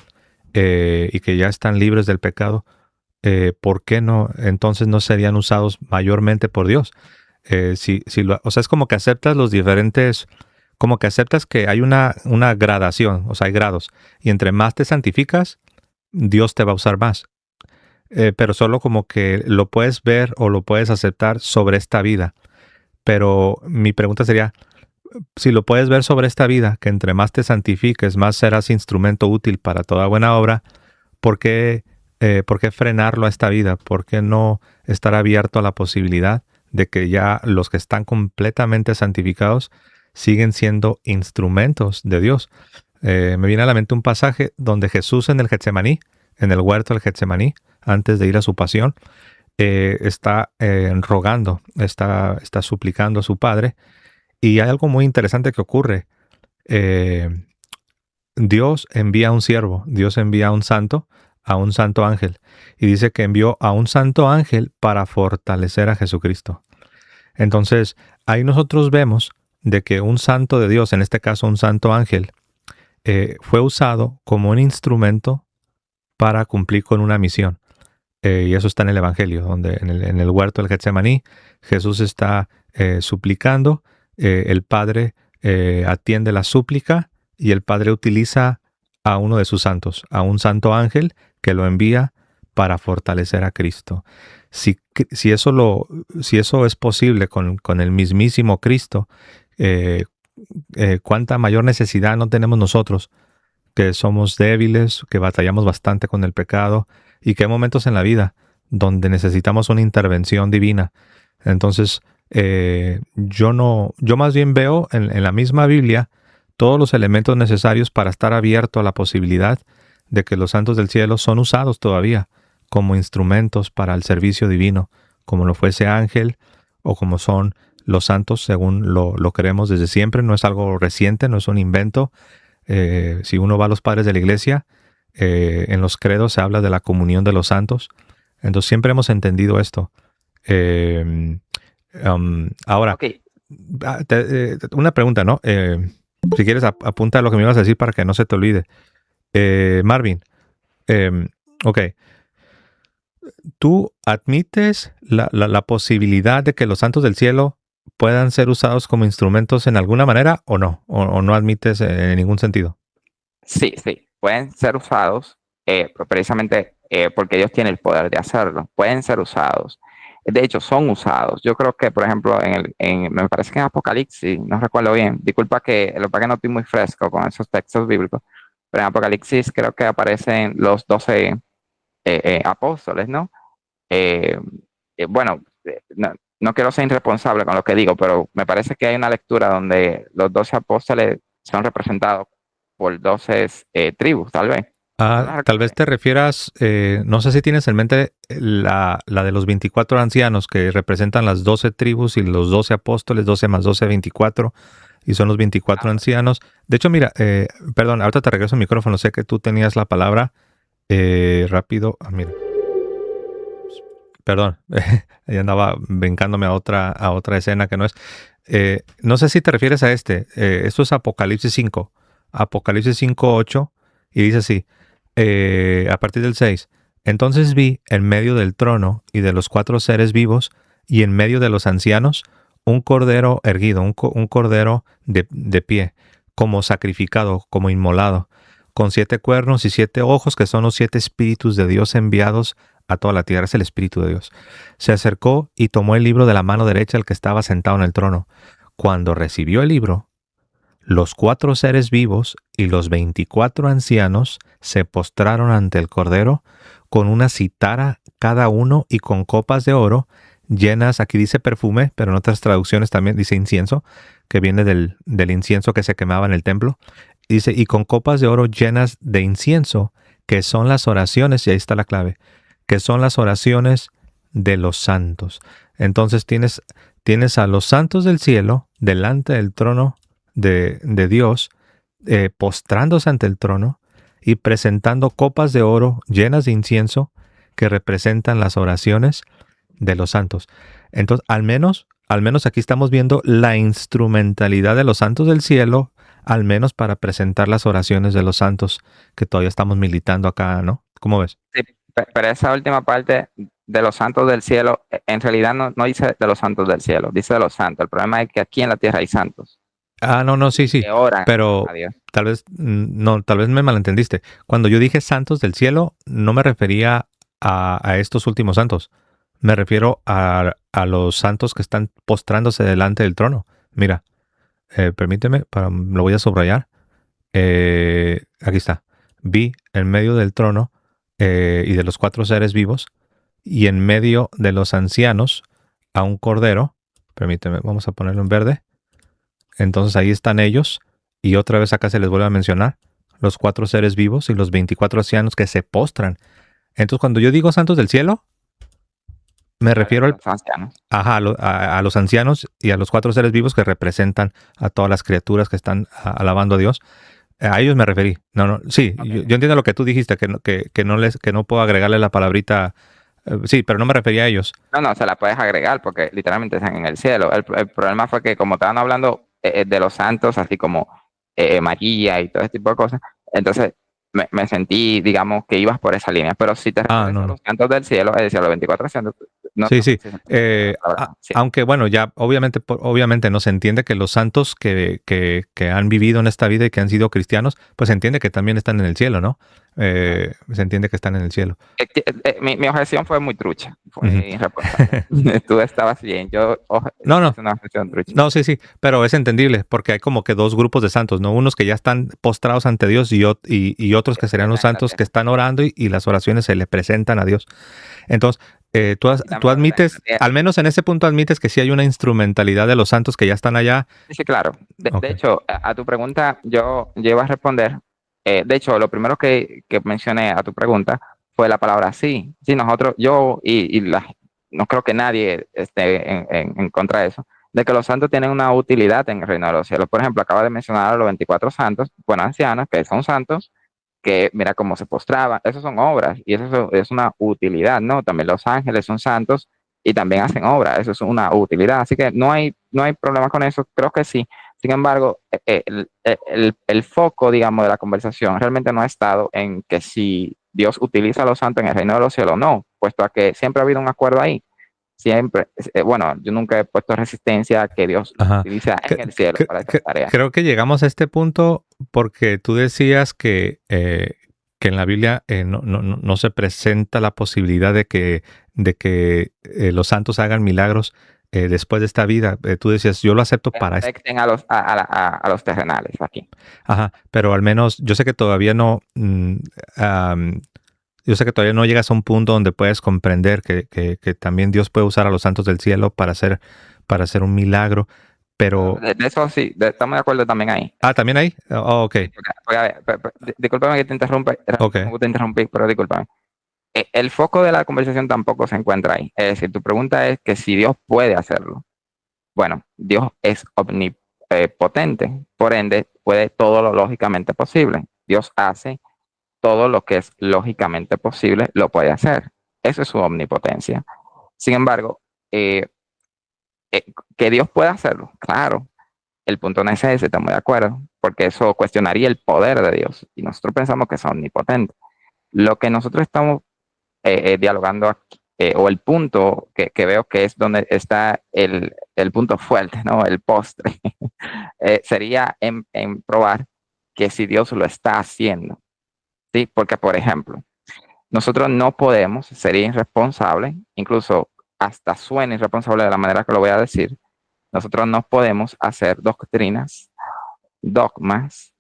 y que ya están libres del pecado, ¿por qué no entonces no serían usados mayormente por Dios? O sea, es como que aceptas los diferentes, como que aceptas que hay una gradación, o sea, hay grados. Y entre más te santificas, Dios te va a usar más. Pero solo como que lo puedes ver o lo puedes aceptar sobre esta vida. Pero mi pregunta sería, si lo puedes ver sobre esta vida, que entre más te santifiques, más serás instrumento útil para toda buena obra, ¿por qué frenarlo a esta vida? ¿Por qué no estar abierto a la posibilidad de que ya los que están completamente santificados siguen siendo instrumentos de Dios? Me viene a la mente un pasaje donde Jesús en el Getsemaní, en el huerto del Getsemaní, antes de ir a su pasión, está rogando, está suplicando a su Padre, y hay algo muy interesante que ocurre. Eh, Dios envía a un siervo, Dios envía a un santo ángel, y dice que envió a un santo ángel para fortalecer a Jesucristo. Entonces, ahí nosotros vemos de que un santo de Dios, en este caso un santo ángel, fue usado como un instrumento para cumplir con una misión. Y eso está en el Evangelio, donde en el huerto del Getsemaní, Jesús está suplicando, el Padre atiende la súplica y el Padre utiliza a uno de sus santos, a un santo ángel que lo envía para fortalecer a Cristo. Si eso es posible con el mismísimo Cristo, eh, cuánta mayor necesidad no tenemos nosotros, que somos débiles, que batallamos bastante con el pecado y que hay momentos en la vida donde necesitamos una intervención divina. Entonces, yo más bien veo en la misma Biblia todos los elementos necesarios para estar abierto a la posibilidad de que los santos del cielo son usados todavía como instrumentos para el servicio divino, como lo fue ese ángel o como son los santos según lo creemos desde siempre. No es algo reciente, no es un invento. Si uno va a los padres de la iglesia, en los credos se habla de la comunión de los santos. Entonces siempre hemos entendido esto. Ahora, Ok, una pregunta, ¿no? Si quieres, apunta lo que me ibas a decir para que no se te olvide. Marvin, eh, ok, ¿tú admites la posibilidad de que los santos del cielo puedan ser usados como instrumentos en alguna manera o no? ¿O no admites en ningún sentido? sí, sí, pueden ser usados precisamente porque Dios tiene el poder de hacerlo. Pueden ser usados. De hecho, son usados. Yo creo que, por ejemplo, me parece que en Apocalipsis, no recuerdo bien, disculpa que lo que no estoy muy fresco con esos textos bíblicos, pero en Apocalipsis creo que aparecen los 12 apóstoles, ¿no? Eh, bueno, no quiero ser irresponsable con lo que digo, pero me parece que hay una lectura donde los 12 apóstoles son representados por 12 tribus, tal vez. No la Tal vez recuerdo. te refieras, no sé si tienes en mente la de los 24 ancianos que representan las 12 tribus y los 12 apóstoles, 12 más 12, 24, y son los 24 ancianos. De hecho, mira, perdón, ahorita te regreso el micrófono, sé que tú tenías la palabra rápido. Mira, perdón, ahí andaba brincándome a otra escena que no es. No sé si te refieres a esto es Apocalipsis 5, Apocalipsis 5:8, y dice así, a partir del 6. Entonces vi en medio del trono y de los cuatro seres vivos y en medio de los ancianos un cordero erguido, un cordero de pie, como sacrificado, como inmolado, con 7 cuernos y 7 ojos, que son los 7 espíritus de Dios enviados a toda la tierra. Es el Espíritu de Dios. Se acercó y tomó el libro de la mano derecha del que estaba sentado en el trono. Cuando recibió el libro, los 4 seres vivos y los 24 ancianos se postraron ante el Cordero con una citara cada uno y con copas de oro llenas, aquí dice perfume, pero en otras traducciones también dice incienso, que viene del incienso que se quemaba en el templo. Dice, y con copas de oro llenas de incienso, que son las oraciones, y ahí está la clave, que son las oraciones de los santos. Entonces tienes a los santos del cielo delante del trono de Dios, postrándose ante el trono y presentando copas de oro llenas de incienso que representan las oraciones de los santos. Entonces, al menos aquí estamos viendo la instrumentalidad de los santos del cielo, al menos para presentar las oraciones de los santos que todavía estamos militando acá, ¿no? ¿Cómo ves? Sí, Pero esa última parte de los santos del cielo, en realidad no dice de los santos del cielo, dice de los santos. El problema es que aquí en la tierra hay santos Ah, no, no, sí, sí, que oran a pero Dios. tal vez, no, tal vez me malentendiste. Cuando yo dije santos del cielo, no me refería a estos últimos santos. Me refiero a los santos que están postrándose delante del trono. Mira, permíteme, lo voy a subrayar. Aquí está. Vi en medio del trono y de los cuatro seres vivos y en medio de los ancianos a un cordero. Permíteme, vamos a ponerlo en verde. Entonces ahí están ellos y otra vez acá se les vuelve a mencionar los cuatro seres vivos y los 24 ancianos que se postran. Entonces cuando yo digo santos del cielo, me Habla refiero de los ancianos. ajá, a los ancianos y a los cuatro seres vivos que representan a todas las criaturas que están alabando a Dios. A ellos me referí. No, no, sí, Okay. yo entiendo lo que tú dijiste, que no puedo agregarle la palabrita. Sí, pero no me refería a ellos. No, se la puedes agregar porque literalmente están en el cielo. El problema fue que como estaban hablando de los santos, así como María y todo ese tipo de cosas, entonces me sentí, digamos, que ibas por esa línea. Pero si te Ah, refieres no, a no. los santos del cielo, es decir, a los 24 santos, Sí, no sé sí. si se entiende la palabra. Sí, Aunque bueno, ya obviamente, obviamente no se entiende que los santos que han vivido en esta vida y que han sido cristianos, pues se entiende que también están en el cielo, ¿no? claro. Se entiende que están en el cielo. Mi objeción fue muy trucha, Ujú. fue irresponsable. Tú estabas bien, yo No, no. hice una objeción trucha. No, sí, sí, pero es entendible porque hay como que dos grupos de santos, ¿no? Unos que ya están postrados ante Dios y otros que serían los En la santos que tierra. están orando y las oraciones se le presentan a Dios. Entonces, Y tú también los que están en la admites, tierra. al menos en ese punto admites que sí hay una instrumentalidad de los santos que ya están allá. Sí, sí, claro. De Ok. hecho, a tu pregunta yo iba a responder. De hecho, lo primero que mencioné a tu pregunta fue la palabra sí. Sí, nosotros, yo no creo que nadie esté en contra de eso, de que los santos tienen una utilidad en el reino de los cielos. Por ejemplo, acaba de mencionar a los 24 santos, bueno, ancianos, que son santos, que mira cómo se postraban. Esas son obras y es una utilidad, ¿no? También los ángeles son santos y también hacen obras, eso es una utilidad. Así que no hay problema con eso, creo que sí. Sin embargo, el foco, digamos, de la conversación realmente no ha estado en que si Dios utiliza a los santos en el reino de los cielos, no, puesto a que siempre ha habido un acuerdo ahí. Siempre, bueno, yo nunca he puesto resistencia a que Dios los Ajá. utilice en el cielo para esta tarea. Creo que llegamos a este punto porque tú decías que en la Biblia no se presenta la posibilidad de que los santos hagan milagros después de esta vida. Tú decías, yo lo acepto Que para esta. afecten a los terrenales aquí. Ajá, pero al menos yo sé que todavía no, yo sé que todavía no llegas a un punto donde puedes comprender que también Dios puede usar a los santos del cielo para hacer un milagro, pero... De eso sí, estamos de acuerdo también ahí. Ah, ¿también ahí? Oh, ok, Sí, porque, a ver, discúlpame que te interrumpa, ok. no te interrumpí, pero discúlpame. El foco de la conversación tampoco se encuentra ahí. Es decir, tu pregunta es que si Dios puede hacerlo. Bueno, Dios es omnipotente, por ende, puede todo lo lógicamente posible. Dios hace todo lo que es lógicamente posible, lo puede hacer. Eso es su omnipotencia. Sin embargo, eh, que Dios puede hacerlo, claro. El punto no es ese, estamos de acuerdo, porque eso cuestionaría el poder de Dios y nosotros pensamos que es omnipotente. Lo que nosotros estamos dialogando aquí, o el punto que veo que es donde está el punto fuerte, ¿no? El postre, sería en probar que si Dios lo está haciendo, ¿sí? Porque, por ejemplo, nosotros no podemos, sería irresponsable, incluso hasta suena irresponsable de la manera que lo voy a decir, nosotros no podemos hacer doctrinas, dogmas,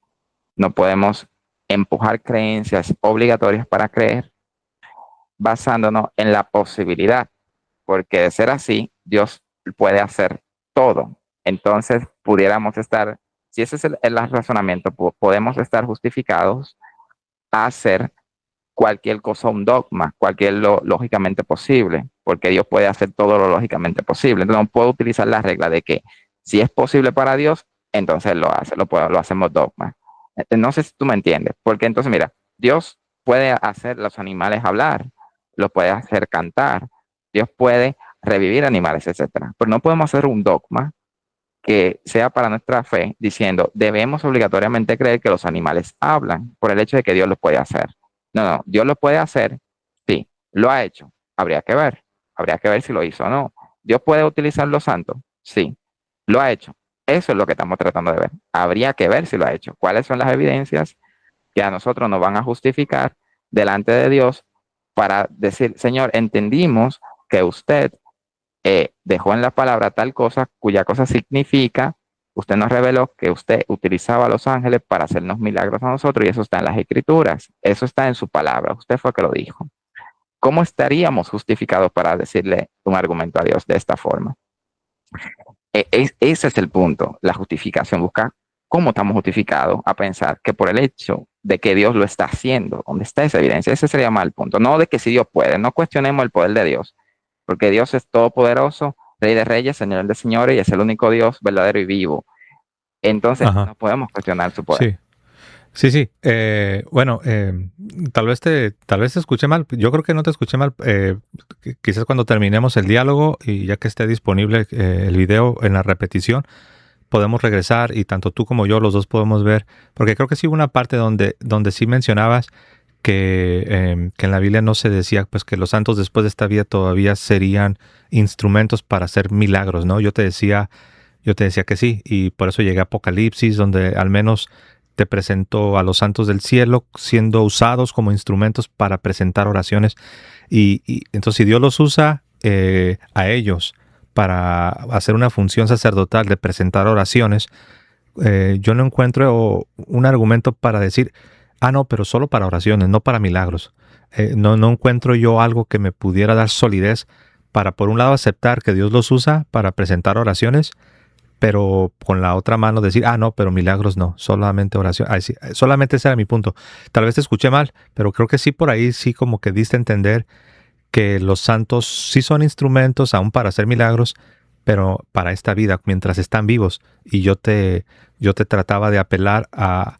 no podemos empujar creencias obligatorias para creer basándonos en la posibilidad, porque de ser así, Dios puede hacer todo. Entonces, pudiéramos estar, si ese es el razonamiento, podemos estar justificados a hacer cualquier cosa un dogma, cualquier lo lógicamente posible, porque Dios puede hacer todo lo lógicamente posible. Entonces, no puedo utilizar la regla de que si es posible para Dios, entonces lo hace, lo hacemos dogma. No sé si tú me entiendes, porque entonces, mira, Dios puede hacer los animales hablar, los puede hacer cantar, Dios puede revivir animales, etcétera. Pero no podemos hacer un dogma que sea para nuestra fe diciendo debemos obligatoriamente creer que los animales hablan por el hecho de que Dios lo puede hacer. No, Dios lo puede hacer, sí, ¿Lo ha hecho? Habría que ver si lo hizo o no. ¿Dios puede utilizar los santos? Sí. ¿Lo ha hecho? Eso es lo que estamos tratando de ver. Habría que ver si lo ha hecho. ¿Cuáles son las evidencias que a nosotros nos van a justificar delante de Dios para decir, Señor, entendimos que usted dejó en la palabra tal cosa cuya cosa significa, usted nos reveló que usted utilizaba a los ángeles para hacernos milagros a nosotros y eso está en las escrituras, eso está en su palabra, usted fue que lo dijo. ¿Cómo estaríamos justificados para decirle un argumento a Dios de esta forma? Ese es el punto, la justificación, buscar cómo estamos justificados a pensar que por el hecho de que Dios lo está haciendo, ¿dónde está esa evidencia? Ese sería más el punto, no de que si Dios puede, no cuestionemos el poder de Dios, porque Dios es todopoderoso, Rey de Reyes, Señor de Señores, y es el único Dios verdadero y vivo. Entonces, Ajá. no podemos cuestionar su poder. Sí. Sí, sí. Bueno, tal vez te escuché mal. Yo creo que no te escuché mal. Quizás cuando terminemos el diálogo y ya que esté disponible el video en la repetición, podemos regresar y tanto tú como yo, los dos podemos ver, porque creo que sí hubo una parte donde sí mencionabas que en la Biblia no se decía pues que los santos después de esta vida todavía serían instrumentos para hacer milagros, ¿no? Yo te decía que sí, y por eso llegué a Apocalipsis, donde al menos te presentó a los santos del cielo siendo usados como instrumentos para presentar oraciones. Y entonces si Dios los usa a ellos para hacer una función sacerdotal de presentar oraciones, yo no encuentro un argumento para decir, no, pero solo para oraciones, no para milagros. No encuentro yo algo que me pudiera dar solidez para, por un lado, aceptar que Dios los usa para presentar oraciones, pero con la otra mano decir, no, pero milagros no, solamente oración. Sí, solamente ese era mi punto. Tal vez te escuché mal, pero creo que sí por ahí sí como que diste a entender que los santos sí son instrumentos aún para hacer milagros, pero para esta vida, mientras están vivos. Y yo te trataba de apelar a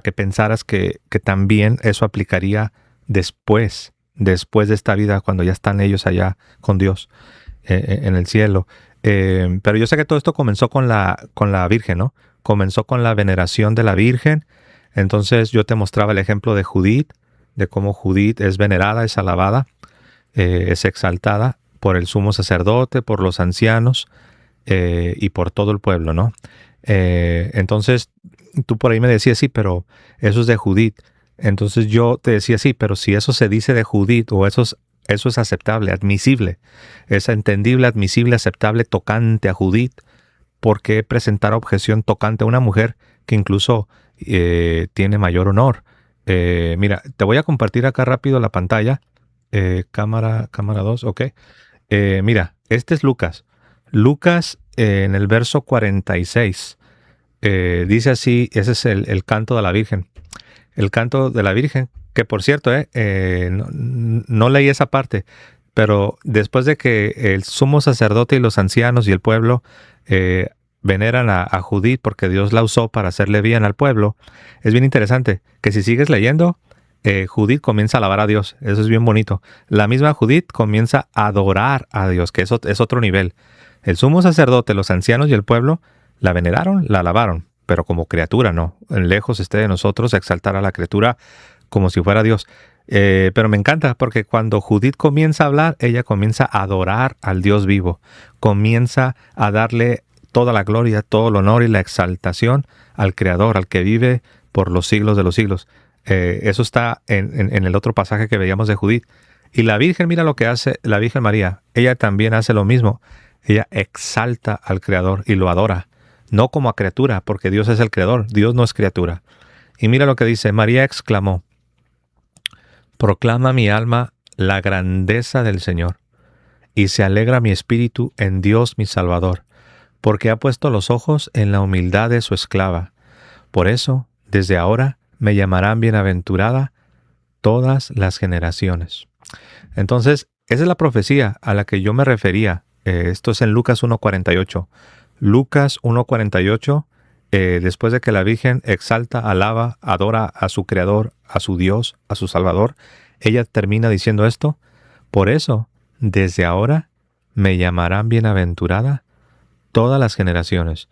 que pensaras que también eso aplicaría después de esta vida, cuando ya están ellos allá con Dios en el cielo. Pero yo sé que todo esto comenzó con la Virgen, ¿no? Comenzó con la veneración de la Virgen. Entonces yo te mostraba el ejemplo de Judith, de cómo Judith es venerada, es alabada, es exaltada por el sumo sacerdote, por los ancianos y por todo el pueblo, ¿no? Entonces tú por ahí me decías, sí, pero eso es de Judith. Entonces yo te decía, sí, pero si eso se dice de Judith o eso es aceptable, admisible, es entendible, admisible, aceptable, tocante a Judith, ¿por qué presentar objeción tocante a una mujer que incluso tiene mayor honor? Mira, te voy a compartir acá rápido la pantalla. Cámara 2, ok. Mira, este es Lucas. Lucas en el verso 46. Dice así, ese es el canto de la Virgen. El canto de la Virgen, que por cierto, no leí esa parte, pero después de que el sumo sacerdote y los ancianos y el pueblo veneran a Judith porque Dios la usó para hacerle bien al pueblo, es bien interesante que si sigues leyendo, Judith comienza a alabar a Dios. Eso es bien bonito. La misma Judith comienza a adorar a Dios, que eso es otro nivel. El sumo sacerdote, los ancianos y el pueblo la veneraron, la alabaron, pero como criatura, no. Lejos esté de nosotros exaltar a la criatura como si fuera Dios. Pero me encanta porque cuando Judith comienza a hablar, ella comienza a adorar al Dios vivo. Comienza a darle toda la gloria, todo el honor y la exaltación al Creador, al que vive por los siglos de los siglos. Eso está en el otro pasaje que veíamos de Judith. Y la Virgen, mira lo que hace la Virgen María. Ella también hace lo mismo. Ella exalta al Creador y lo adora. No como a criatura, porque Dios es el Creador. Dios no es criatura. Y mira lo que dice. María exclamó: proclama mi alma la grandeza del Señor, y se alegra mi espíritu en Dios mi Salvador, porque ha puesto los ojos en la humildad de su esclava. Por eso, desde ahora, me llamarán bienaventurada todas las generaciones. Entonces, esa es la profecía a la que yo me refería. Esto es en Lucas 1:48. Lucas 1:48, después de que la Virgen exalta, alaba, adora a su Creador, a su Dios, a su Salvador, ella termina diciendo esto: por eso, desde ahora, me llamarán bienaventurada todas las generaciones.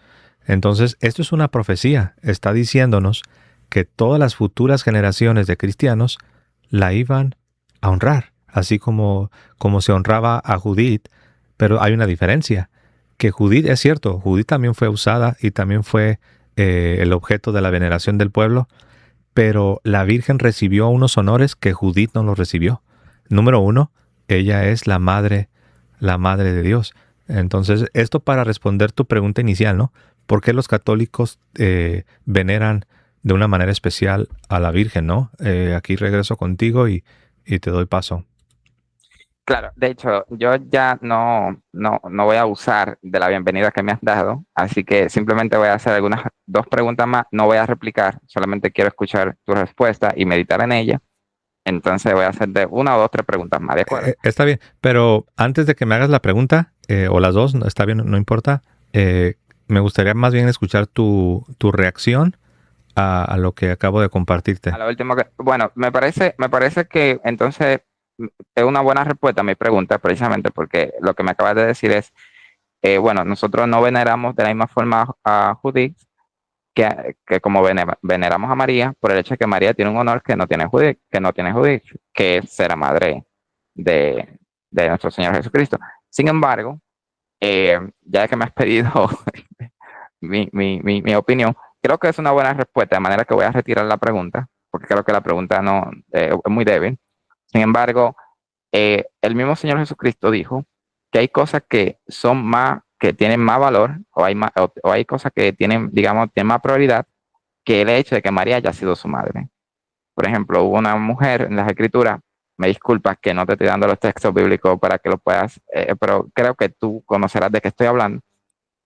Entonces, esto es una profecía. Está diciéndonos que todas las futuras generaciones de cristianos la iban a honrar, así como se honraba a Judith, pero hay una diferencia, que Judith, es cierto, Judith también fue usada y también fue el objeto de la veneración del pueblo, pero la Virgen recibió unos honores que Judith no los recibió. Número uno, ella es la madre de Dios. Entonces, esto para responder tu pregunta inicial, ¿no? ¿Por qué los católicos veneran de una manera especial a la Virgen, ¿no? Aquí regreso contigo y te doy paso. Claro, de hecho, yo ya no voy a abusar de la bienvenida que me has dado, así que simplemente voy a hacer algunas dos preguntas más, no voy a replicar, solamente quiero escuchar tu respuesta y meditar en ella. Entonces voy a hacer de una o dos, tres preguntas más, ¿de acuerdo? Está bien, pero antes de que me hagas la pregunta, o las dos, está bien, no importa, me gustaría más bien escuchar tu reacción a lo que acabo de compartirte. A lo último que, bueno, me parece que entonces es una buena respuesta a mi pregunta, precisamente porque lo que me acabas de decir es, bueno, nosotros no veneramos de la misma forma a Judith que como veneramos a María, por el hecho de que María tiene un honor que no tiene Judith, que es ser madre de, de nuestro Señor Jesucristo. Sin embargo, ya que me has pedido mi opinión, creo que es una buena respuesta, de manera que voy a retirar la pregunta, porque creo que la pregunta no es muy débil. Sin embargo, el mismo Señor Jesucristo dijo que hay cosas que son más, que tienen más valor, o hay cosas que tienen, digamos, tienen más prioridad que el hecho de que María haya sido su madre. Por ejemplo, hubo una mujer en las Escrituras, me disculpas que no te estoy dando los textos bíblicos para que lo puedas, pero creo que tú conocerás de qué estoy hablando,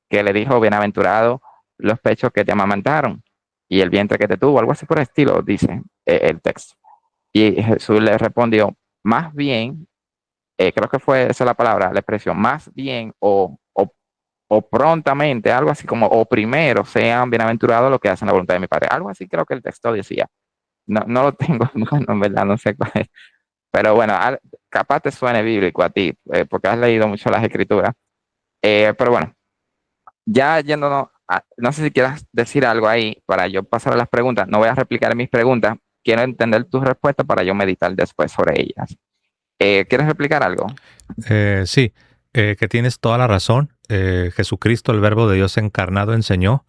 que le dijo, bienaventurado los pechos que te amamantaron y el vientre que te tuvo, algo así por el estilo, dice el texto. Y Jesús le respondió, más bien, creo que fue esa la palabra, la expresión, más bien o prontamente, algo así como, o primero sean bienaventurados los que hacen la voluntad de mi Padre. Algo así creo que el texto decía. No lo tengo, bueno, en verdad, no sé cuál es. Pero bueno, capaz te suene bíblico a ti, porque has leído mucho las escrituras. Pero bueno, ya yéndonos, no sé si quieras decir algo ahí para yo pasar a las preguntas. No voy a replicar mis preguntas. Quiero entender tus respuestas para yo meditar después sobre ellas. ¿Quieres replicar algo? Sí, que tienes toda la razón. Jesucristo, el Verbo de Dios encarnado, enseñó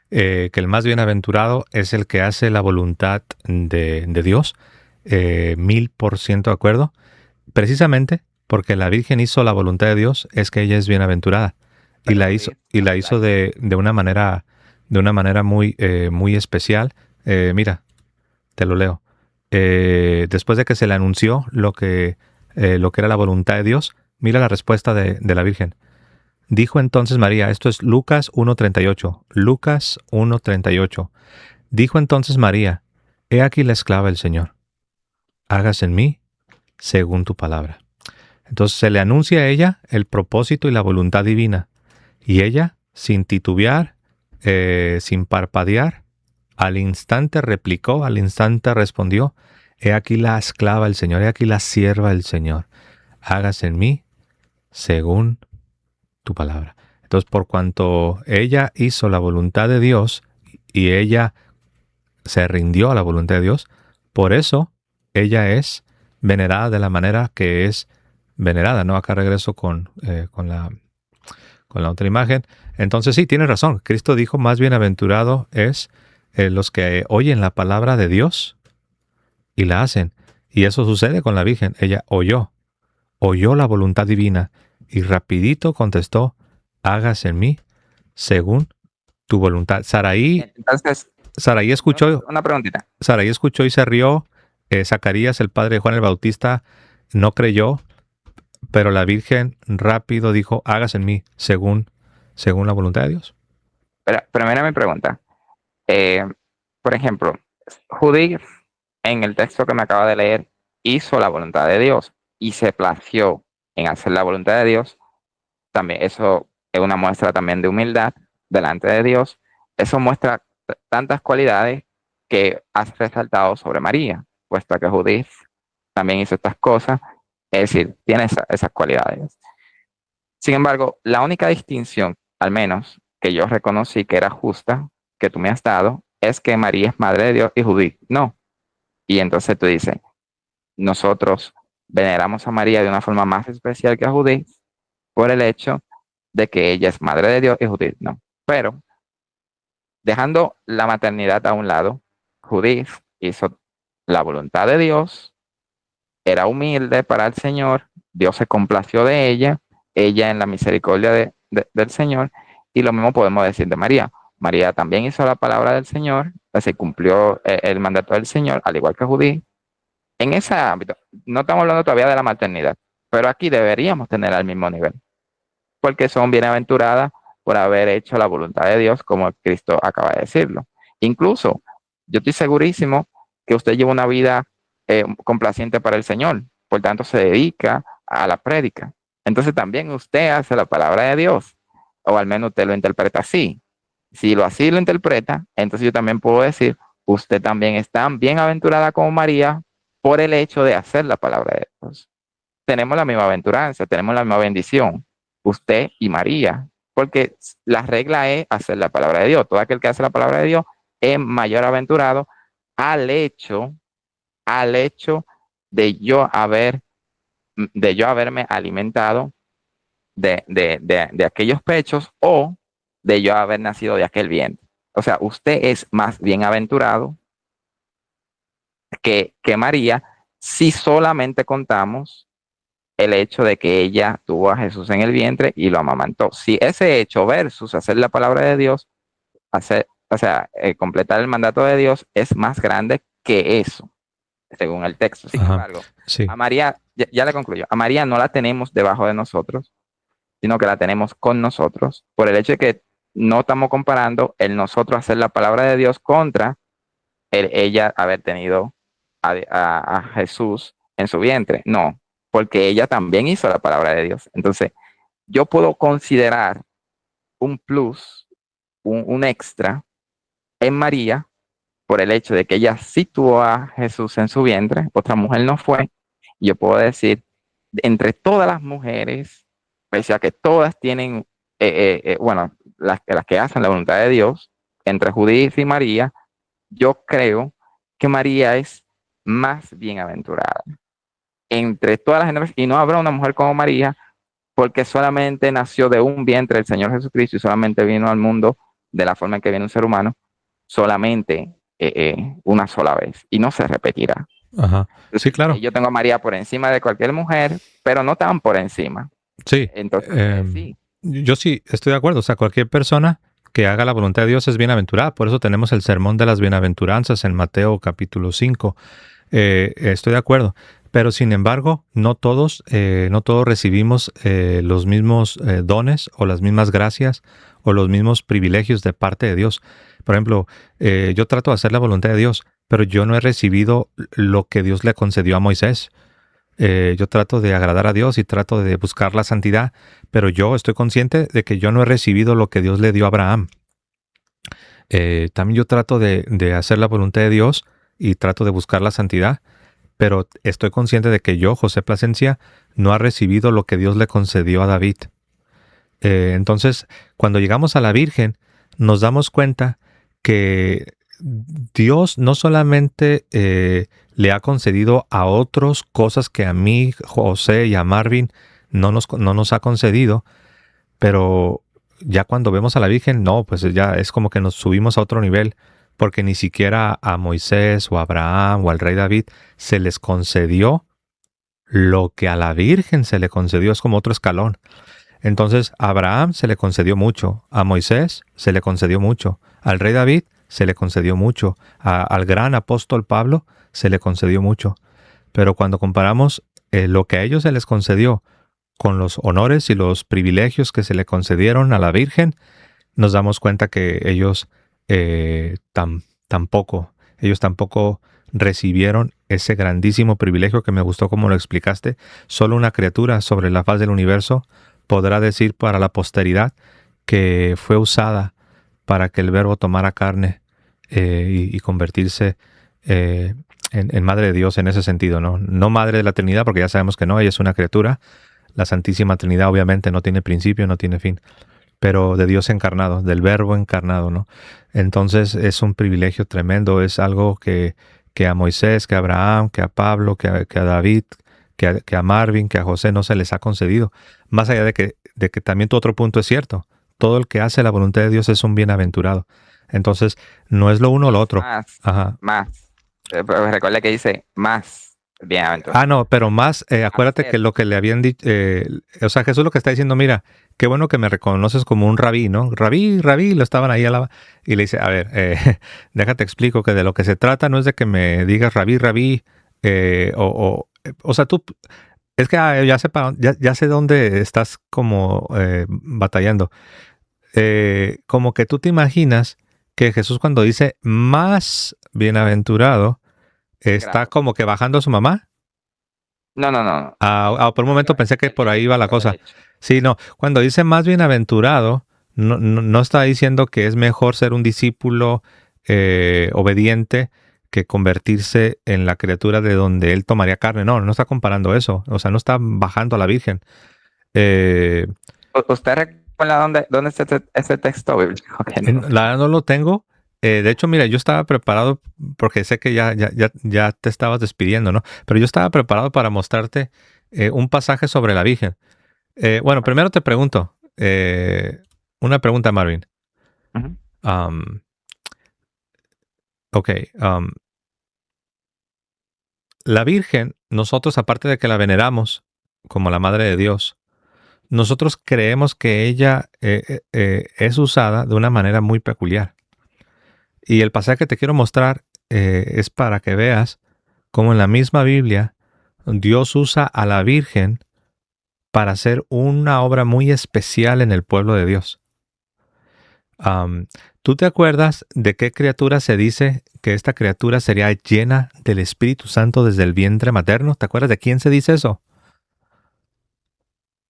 que el más bienaventurado es el que hace la voluntad de Dios. 1000% de acuerdo. Precisamente porque la Virgen hizo la voluntad de Dios, es que ella es bienaventurada. Y Pero la hizo, Judith y la también la hizo hizo. de una manera muy especial. Mira, te lo leo. Después de que se le anunció lo que era la voluntad de Dios, mira la respuesta de la Virgen. Dijo entonces María, esto es Lucas 1.38, Lucas 1.38. Dijo entonces María, he aquí la esclava del Señor, hágase en mí según tu palabra. Entonces se le anuncia a ella el propósito y la voluntad divina, y ella, sin titubear, sin parpadear, al instante replicó, al instante respondió, he aquí la esclava del Señor, he aquí la sierva del Señor, hágase en mí según tu palabra. Entonces, por cuanto ella hizo la voluntad de Dios y ella se rindió a la voluntad de Dios, por eso ella es venerada de la manera que es venerada, ¿no? Acá regreso con la otra imagen. Entonces sí, tienes razón. Cristo dijo, más bienaventurado es los que oyen la palabra de Dios y la hacen. Y eso sucede con la Virgen. Ella oyó la voluntad divina y rapidito contestó, hágase en mí según tu voluntad. Entonces, Saraí una, escuchó, una preguntita. Saraí escuchó y se rió. Zacarías, el padre de Juan el Bautista, no creyó, pero la Virgen rápido dijo, hágase en mí según la voluntad de Dios. Pero mira mi pregunta. Eh, por ejemplo, Judith, en el texto que me acaba de leer, hizo la voluntad de Dios y se plació en hacer la voluntad de Dios. También eso es una muestra también de humildad delante de Dios. Eso muestra tantas cualidades que has resaltado sobre María, puesto que Judith también hizo estas cosas, es decir, tiene esas cualidades. Sin embargo, la única distinción, al menos que yo reconocí que era justa, que tú me has dado, es que María es madre de Dios y Judith no. Y entonces tú dices, nosotros veneramos a María de una forma más especial que a Judith por el hecho de que ella es madre de Dios y Judith no. Pero dejando la maternidad a un lado, Judith hizo la voluntad de Dios, era humilde para el Señor, Dios se complació de ella en la misericordia del Señor, y lo mismo podemos decir de María. María también hizo la palabra del Señor, se cumplió el mandato del Señor, al igual que Judith. En ese ámbito, no estamos hablando todavía de la maternidad, pero aquí deberíamos tener al mismo nivel, porque son bienaventuradas por haber hecho la voluntad de Dios, como Cristo acaba de decirlo. Incluso, yo estoy segurísimo que usted lleva una vida complaciente para el Señor, por tanto se dedica a la prédica. Entonces también usted hace la palabra de Dios, o al menos usted lo interpreta así. Si así lo interpreta, entonces yo también puedo decir, usted también es tan bienaventurada como María por el hecho de hacer la palabra de Dios. Tenemos la misma aventuranza, tenemos la misma bendición, usted y María, porque la regla es hacer la palabra de Dios. Todo aquel que hace la palabra de Dios es mayor aventurado al hecho de yo haberme alimentado de aquellos pechos, o de yo haber nacido de aquel vientre. O sea, usted es más bienaventurado que María si solamente contamos el hecho de que ella tuvo a Jesús en el vientre y lo amamantó. Si ese hecho versus hacer la palabra de Dios, completar el mandato de Dios es más grande que eso, según el texto. Sin embargo, sí. a María, ya le concluyo, a María no la tenemos debajo de nosotros, sino que la tenemos con nosotros, por el hecho de que no estamos comparando el nosotros hacer la palabra de Dios contra ella haber tenido a Jesús en su vientre. No, porque ella también hizo la palabra de Dios. Entonces, yo puedo considerar un plus, un extra en María por el hecho de que ella sí tuvo a Jesús en su vientre, otra mujer no fue. Yo puedo decir, entre todas las mujeres, pese a que todas tienen, bueno, las que hacen la voluntad de Dios, entre Judith y María, yo creo que María es más bienaventurada entre todas las generaciones, y no habrá una mujer como María, porque solamente nació de un vientre del Señor Jesucristo y solamente vino al mundo de la forma en que viene un ser humano, solamente una sola vez, y no se repetirá. Ajá. Sí, claro. Yo tengo a María por encima de cualquier mujer, pero no tan por encima. Sí. Entonces, sí. Yo sí estoy de acuerdo. O sea, cualquier persona que haga la voluntad de Dios es bienaventurada. Por eso tenemos el sermón de las bienaventuranzas en Mateo capítulo 5. Estoy de acuerdo. Pero sin embargo, no todos recibimos los mismos dones o las mismas gracias o los mismos privilegios de parte de Dios. Por ejemplo, yo trato de hacer la voluntad de Dios, pero yo no he recibido lo que Dios le concedió a Moisés. Yo trato de agradar a Dios y trato de buscar la santidad, pero yo estoy consciente de que yo no he recibido lo que Dios le dio a Abraham. También yo trato de hacer la voluntad de Dios y trato de buscar la santidad, pero estoy consciente de que yo, José Plasencia, no ha recibido lo que Dios le concedió a David. Entonces, cuando llegamos a la Virgen, nos damos cuenta que Dios no solamente le ha concedido a otros cosas que a mí, José y a Marvin no nos ha concedido, pero ya cuando vemos a la Virgen, no, pues ya es como que nos subimos a otro nivel, porque ni siquiera a Moisés o a Abraham o al rey David se les concedió lo que a la Virgen se le concedió, es como otro escalón. Entonces, a Abraham se le concedió mucho, a Moisés se le concedió mucho, al rey David se le concedió mucho, al gran apóstol Pablo se le concedió mucho. Pero cuando comparamos lo que a ellos se les concedió con los honores y los privilegios que se le concedieron a la Virgen, nos damos cuenta que ellos tampoco recibieron ese grandísimo privilegio que me gustó como lo explicaste. Solo una criatura sobre la faz del universo podrá decir para la posteridad que fue usada para que el Verbo tomara carne y convertirse en Madre de Dios en ese sentido, ¿no? No Madre de la Trinidad, porque ya sabemos que no, ella es una criatura. La Santísima Trinidad obviamente no tiene principio, no tiene fin, pero de Dios encarnado, del Verbo encarnado, ¿no? Entonces es un privilegio tremendo, es algo que a Moisés, que a Abraham, que a Pablo, que a David, que a Marvin, que a José no se les ha concedido. Más allá de que también tu otro punto es cierto. Todo el que hace la voluntad de Dios es un bienaventurado. Entonces, no es lo uno o lo otro. Más, Ajá. más. Pero recuerda que dice más bienaventurado. No, pero más, acuérdate Hacer. que lo que le habían dicho, o sea, Jesús lo que está diciendo, mira, qué bueno que me reconoces como un rabí, ¿no? Rabí, lo estaban ahí y le dice, a ver, déjate explico que de lo que se trata no es de que me digas rabí, o sea, tú, es que ya sé dónde estás como batallando. Como que tú te imaginas que Jesús cuando dice más bienaventurado, está Grado. como que bajando a su mamá. No, no, no. Por un momento pensé que por ahí iba la Por cosa. derecho. Sí, no, cuando dice más bienaventurado, no está diciendo que es mejor ser un discípulo obediente que convertirse en la criatura de donde él tomaría carne. No está comparando eso. O sea, no está bajando a la Virgen. Eh, ¿Usted recuerda dónde está ese texto bíblico? Que no lo la sé. verdad no lo tengo. De hecho, mira, yo estaba preparado, porque sé que ya te estabas despidiendo, ¿no? Pero yo estaba preparado para mostrarte un pasaje sobre la Virgen. Bueno, primero te pregunto, una pregunta, Marvin. Ujú. Um, ok, la Virgen, nosotros aparte de que la veneramos como la Madre de Dios, nosotros creemos que ella es usada de una manera muy peculiar. Y el pasaje que te quiero mostrar es para que veas cómo en la misma Biblia Dios usa a la Virgen para hacer una obra muy especial en el pueblo de Dios. Am, ¿Tú te acuerdas de qué criatura se dice que esta criatura sería llena del Espíritu Santo desde el vientre materno? ¿Te acuerdas de quién se dice eso?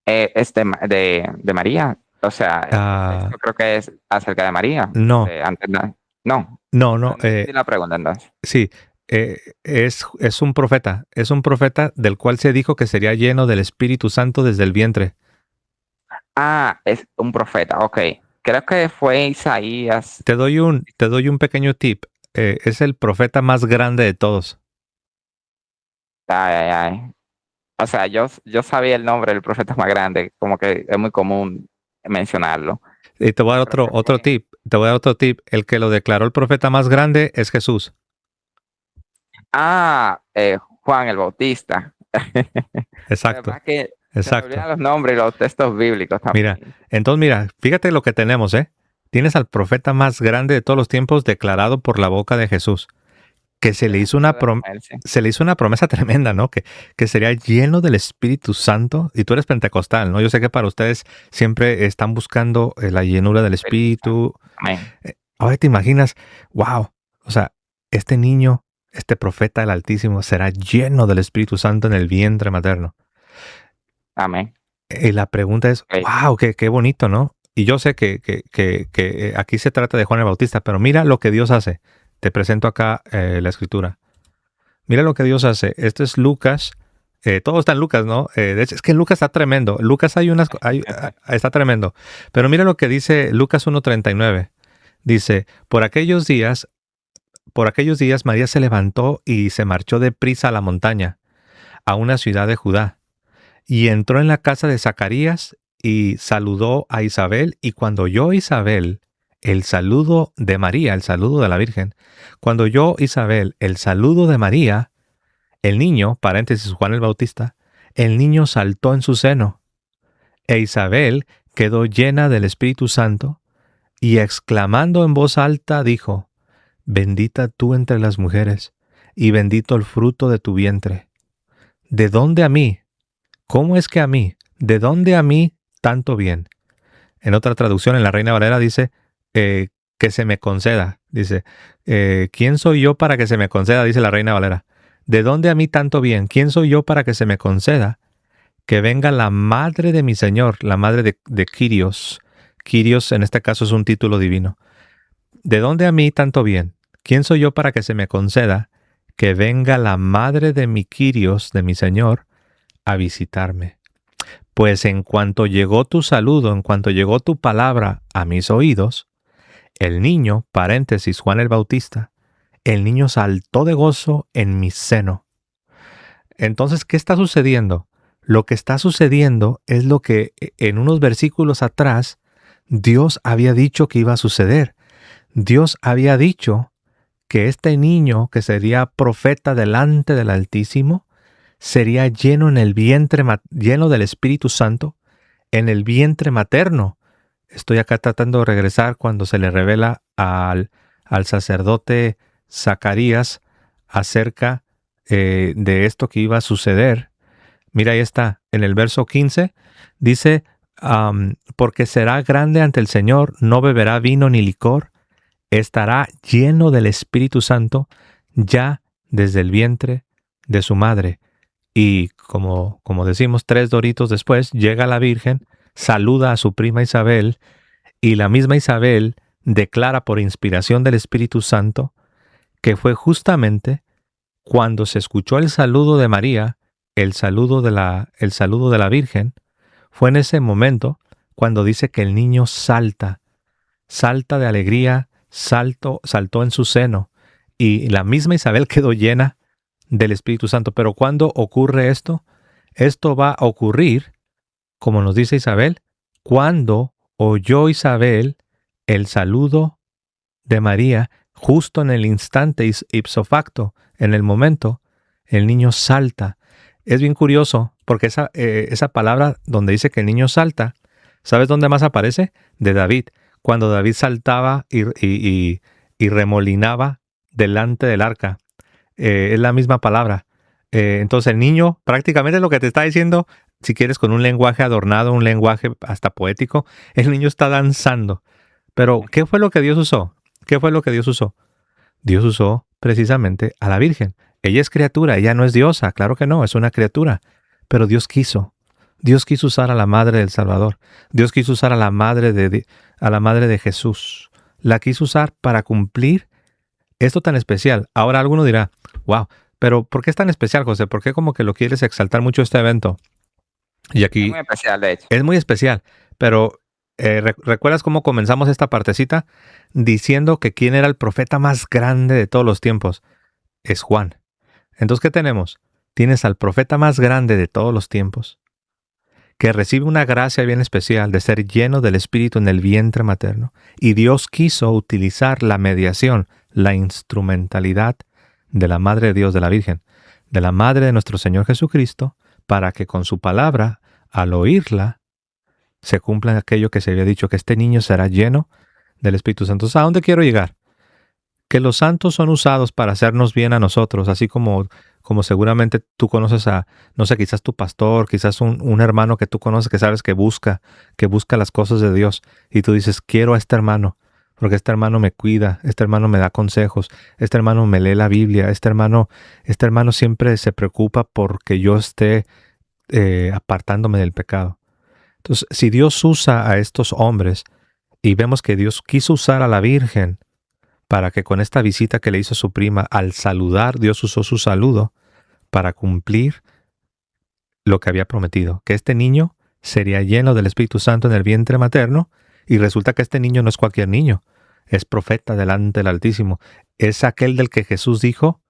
Es de María. O sea, el Ah, texto creo que es acerca de María. no, No, no. no entendí la pregunta entonces. Sí, es un profeta. Es un profeta del cual se dijo que sería lleno del Espíritu Santo desde el vientre. Ah, es un profeta, ok. Creo que fue Isaías. Te doy un pequeño tip. Es el profeta más grande de todos. Ay, ay, ay. O sea, yo sabía el nombre del profeta más grande, como que es muy común mencionarlo. Y te voy a dar Creo que otro fue. tip. Te voy a dar otro tip. El que lo declaró el profeta más grande es Jesús. Juan el Bautista. La Exacto, verdad es que se me exacto. olvidan los nombres y los textos bíblicos Mira, también. entonces mira, fíjate lo que tenemos, ¿eh? Tienes al profeta más grande de todos los tiempos declarado por la boca de Jesús, que Qué bonito de comerse. se le hizo una promesa tremenda, ¿no? Que sería lleno del Espíritu Santo, y tú eres pentecostal, ¿no? Yo sé que para ustedes siempre están buscando la llenura del Espíritu Santo. Espíritu. Amén. Ahora te imaginas, wow, o sea, este niño, este profeta del Altísimo será lleno del Espíritu Santo en el vientre materno. Amén. Y la pregunta es, Ok. wow, qué bonito, ¿no? Y yo sé que aquí se trata de Juan el Bautista, pero mira lo que Dios hace. Te presento acá la escritura. Mira lo que Dios hace. Esto es Lucas. Todo está en Lucas, ¿no? De hecho, es que en Lucas está tremendo. Lucas está tremendo. Pero mira lo que dice Lucas 1:39. Dice, por aquellos días María se levantó y se marchó deprisa a la montaña, a una ciudad de Judá. Y entró en la casa de Zacarías y saludó a Isabel, y cuando oyó Isabel el saludo de María, el saludo de la Virgen, cuando oyó Isabel el saludo de María, el niño, paréntesis Juan el Bautista, el niño saltó en su seno, e Isabel quedó llena del Espíritu Santo, y exclamando en voz alta dijo, bendita tú entre las mujeres, y bendito el fruto de tu vientre. ¿De dónde a mí? ¿Cómo es que a mí? ¿De dónde a mí tanto bien? En otra traducción, en la Reina Valera dice que se me conceda. Dice, ¿quién soy yo para que se me conceda? Dice la Reina Valera. ¿De dónde a mí tanto bien? ¿Quién soy yo para que se me conceda que venga la madre de mi Señor, la madre de Kyrios? Kyrios en este caso es un título divino. ¿De dónde a mí tanto bien? ¿Quién soy yo para que se me conceda que venga la madre de mi Kyrios, de mi Señor, a visitarme? Pues en cuanto llegó tu saludo, en cuanto llegó tu palabra a mis oídos, el niño, paréntesis Juan el Bautista, el niño saltó de gozo en mi seno. Entonces, ¿qué está sucediendo? Lo que está sucediendo es lo que en unos versículos atrás Dios había dicho que iba a suceder. Dios había dicho que este niño, que sería profeta delante del Altísimo, sería lleno en el vientre, lleno del Espíritu Santo, en el vientre materno. Estoy acá tratando de regresar cuando se le revela al sacerdote Zacarías acerca de esto que iba a suceder. Mira, ahí está, en el verso 15, dice, porque será grande ante el Señor, no beberá vino ni licor, estará lleno del Espíritu Santo ya desde el vientre de su madre. Y como decimos, 3 doritos después, llega la Virgen, saluda a su prima Isabel, y la misma Isabel declara por inspiración del Espíritu Santo que fue justamente cuando se escuchó el saludo de María, el saludo de la Virgen, fue en ese momento cuando dice que el niño salta de alegría, saltó en su seno, y la misma Isabel quedó llena del Espíritu Santo. Pero ¿cuándo ocurre esto? Esto va a ocurrir, como nos dice Isabel, cuando oyó Isabel el saludo de María, justo en el instante ipso facto, en el momento, el niño salta. Es bien curioso, porque esa palabra donde dice que el niño salta, ¿sabes dónde más aparece? De David. Cuando David saltaba y remolinaba delante del arca. Es la misma palabra. Entonces el niño prácticamente lo que te está diciendo, si quieres con un lenguaje adornado, un lenguaje hasta poético, el niño está danzando. Pero, ¿qué fue lo que Dios usó? ¿Qué fue lo que Dios usó? Dios usó precisamente a la Virgen. Ella es criatura, ella no es diosa, claro que no, es una criatura. Pero Dios quiso. Dios quiso usar a la madre del Salvador. Dios quiso usar a a la madre de Jesús. La quiso usar para cumplir esto tan especial. Ahora alguno dirá, wow, pero ¿por qué es tan especial, José? ¿Por qué como que lo quieres exaltar mucho este evento? Y Es muy aquí especial, de hecho. es muy especial, pero ¿recuerdas cómo comenzamos esta partecita? Diciendo que quién era el profeta más grande de todos los tiempos. Es Juan. Entonces, ¿qué tenemos? Tienes al profeta más grande de todos los tiempos, que recibe una gracia bien especial de ser lleno del Espíritu en el vientre materno, y Dios quiso utilizar la mediación, la instrumentalidad de la Madre de Dios, de la Virgen, de la Madre de nuestro Señor Jesucristo, para que con su palabra, al oírla, se cumpla aquello que se había dicho, que este niño será lleno del Espíritu Santo. Entonces, ¿a dónde quiero llegar? Que los santos son usados para hacernos bien a nosotros, así como seguramente tú conoces a, no sé, quizás tu pastor, quizás un hermano que tú conoces que sabes que busca las cosas de Dios, y tú dices, quiero a este hermano, porque este hermano me cuida, este hermano me da consejos, este hermano me lee la Biblia, este hermano siempre se preocupa porque yo esté apartándome del pecado. Entonces, si Dios usa a estos hombres, y vemos que Dios quiso usar a la Virgen para que con esta visita que le hizo su prima, al saludar, Dios usó su saludo para cumplir lo que había prometido, que este niño sería lleno del Espíritu Santo en el vientre materno, y resulta que este niño no es cualquier niño, es profeta delante del Altísimo, es aquel del que Jesús dijo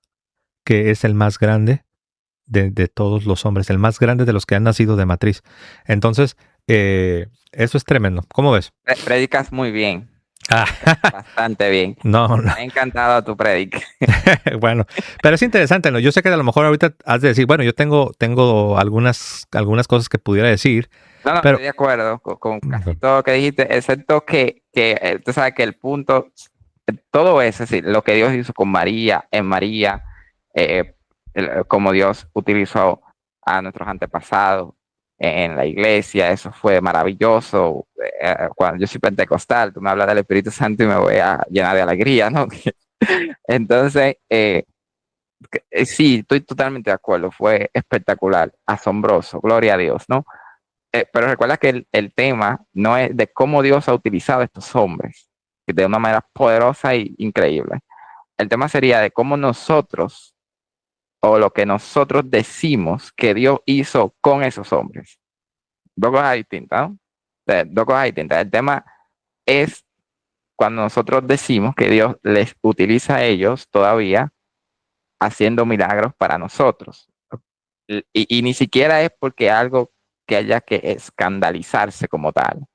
que es el más grande de todos los hombres, el más grande de los que han nacido de matriz. Entonces, eso es tremendo. ¿Cómo ves? Predicas muy bien, Ah, bastante bien. no, no. Me ha encantado tu predica. Bueno, pero es interesante, ¿no? Yo sé que a lo mejor ahorita has de decir, bueno, yo tengo algunas cosas que pudiera decir, No, no, pero estoy de acuerdo con casi todo lo que dijiste, excepto que tú sabes que el punto, todo eso, es decir, lo que Dios hizo con María, en María, como Dios utilizó a nuestros antepasados en la iglesia, eso fue maravilloso. Cuando yo soy pentecostal, tú me hablas del Espíritu Santo y me voy a llenar de alegría, ¿no? Entonces, sí, estoy totalmente de acuerdo, fue espectacular, asombroso, gloria a Dios, ¿no? Pero recuerda que el tema no es de cómo Dios ha utilizado a estos hombres de una manera poderosa e increíble. El tema sería de cómo nosotros, o lo que nosotros decimos que Dios hizo con esos hombres. Dos cosas distintas, ¿no? Dos cosas distintas. El tema es cuando nosotros decimos que Dios les utiliza a ellos todavía haciendo milagros para nosotros. y ni siquiera es porque algo que haya que escandalizarse como tal,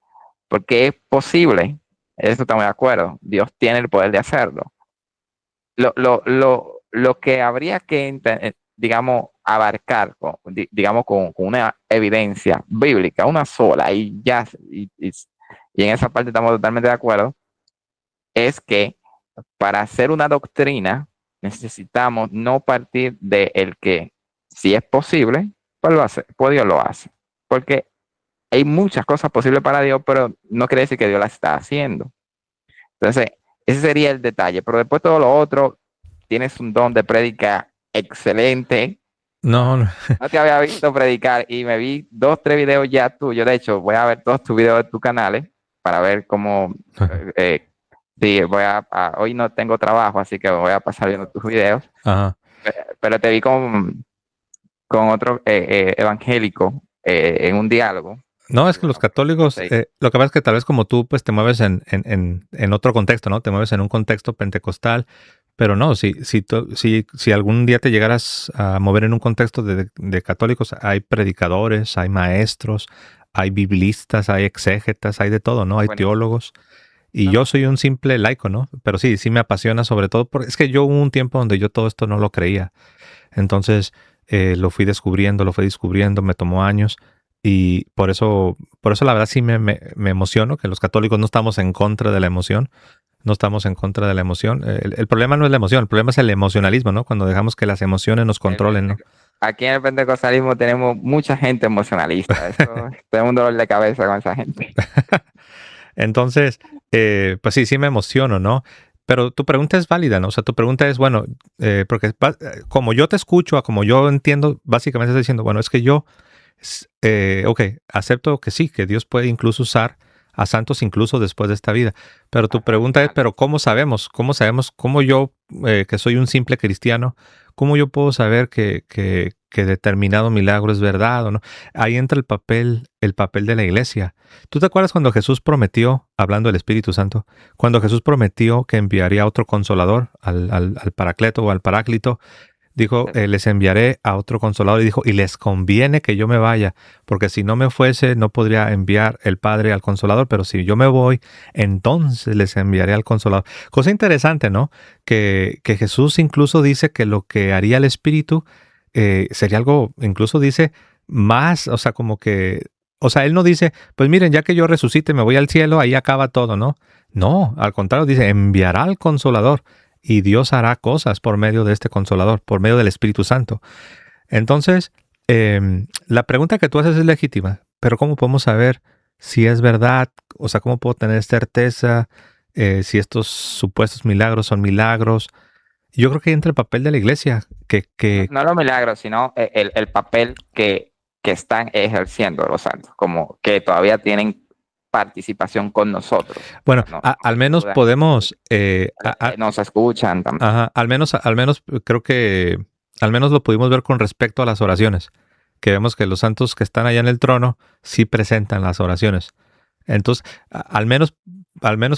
porque es posible, eso estamos de acuerdo, Dios tiene el poder de hacerlo. Lo que habría que, digamos, abarcar, digamos, con una evidencia bíblica, una sola, y ya, y en esa parte estamos totalmente de acuerdo, es que para hacer una doctrina necesitamos no partir de el que, si es posible, pues lo hace, pues Dios lo hace. Porque hay muchas cosas posibles para Dios, pero no quiere decir que Dios las está haciendo. Entonces, ese sería el detalle. Pero después todo lo otro, tienes un don de prédica excelente. No, no. No te había visto predicar y me vi 2, 3 videos ya tuyos. De hecho, voy a ver todos tus videos de tus canales para ver cómo. Sí, hoy no tengo trabajo, así que voy a pasar viendo tus videos. Ajá. Pero te vi con otro evangélico en un diálogo. No, es Y que los bueno, católicos, sí, lo que pasa es que tal vez como tú, pues te mueves en otro contexto, ¿no? Te mueves en un contexto pentecostal, pero no, si algún día te llegaras a mover en un contexto de católicos, hay predicadores, hay maestros, hay biblistas, hay exégetas, hay de todo, ¿no? Hay buenísimo. teólogos. Y No, yo no, soy un simple laico, ¿no? Pero sí, sí me apasiona sobre todo, porque es que yo hubo un tiempo donde yo todo esto no lo creía. Entonces lo fui descubriendo, me tomó años y por eso la verdad sí me emociono, que los católicos no estamos en contra de la emoción, no estamos en contra de la emoción. El problema no es la emoción, el problema es el emocionalismo, ¿no? Cuando dejamos que las emociones nos controlen, ¿no? aquí en el pentecostalismo tenemos mucha gente emocionalista. Eso, tenemos un dolor de cabeza con esa gente. Entonces, pues sí, sí me emociono, ¿no? Pero tu pregunta es válida, ¿no? O sea, tu pregunta es, bueno, porque como yo te escucho, a como yo entiendo, básicamente estás diciendo, bueno, es que yo ok, acepto que sí, que Dios puede incluso usar a santos incluso después de esta vida. Pero tu pregunta es, pero ¿cómo sabemos? ¿Cómo sabemos? ¿Cómo yo, que soy un simple cristiano, cómo yo puedo saber que determinado milagro es verdad o no? Ahí entra el papel de la iglesia. ¿Tú te acuerdas cuando Jesús prometió, hablando del Espíritu Santo, cuando Jesús prometió que enviaría otro consolador, al Paracleto o al Paráclito? Dijo, les enviaré a otro consolador y dijo, y les conviene que yo me vaya, porque si no me fuese, no podría enviar el Padre al consolador, pero si yo me voy, entonces les enviaré al consolador. Cosa interesante, ¿no? Que Jesús incluso dice que lo que haría el Espíritu sería algo, incluso dice, más, o sea, como que, o sea, él no dice, pues miren, ya que yo resucite, me voy al cielo, ahí acaba todo, ¿no? No, al contrario, dice, enviará al consolador y Dios hará cosas por medio de este consolador, por medio del Espíritu Santo. Entonces, la pregunta que tú haces es legítima, pero ¿cómo podemos saber si es verdad? O sea, ¿cómo puedo tener certeza si estos supuestos milagros son milagros? Yo creo que entra el papel de la iglesia, No los milagros, sino el papel que están ejerciendo los santos, como que todavía tienen participación con nosotros. bueno, No, al menos ayudan, podemos, nos escuchan también. ajá, al menos creo que, al menos lo pudimos ver con respecto a las oraciones, que vemos que los santos que están allá en el trono sí presentan las oraciones. Entonces, al menos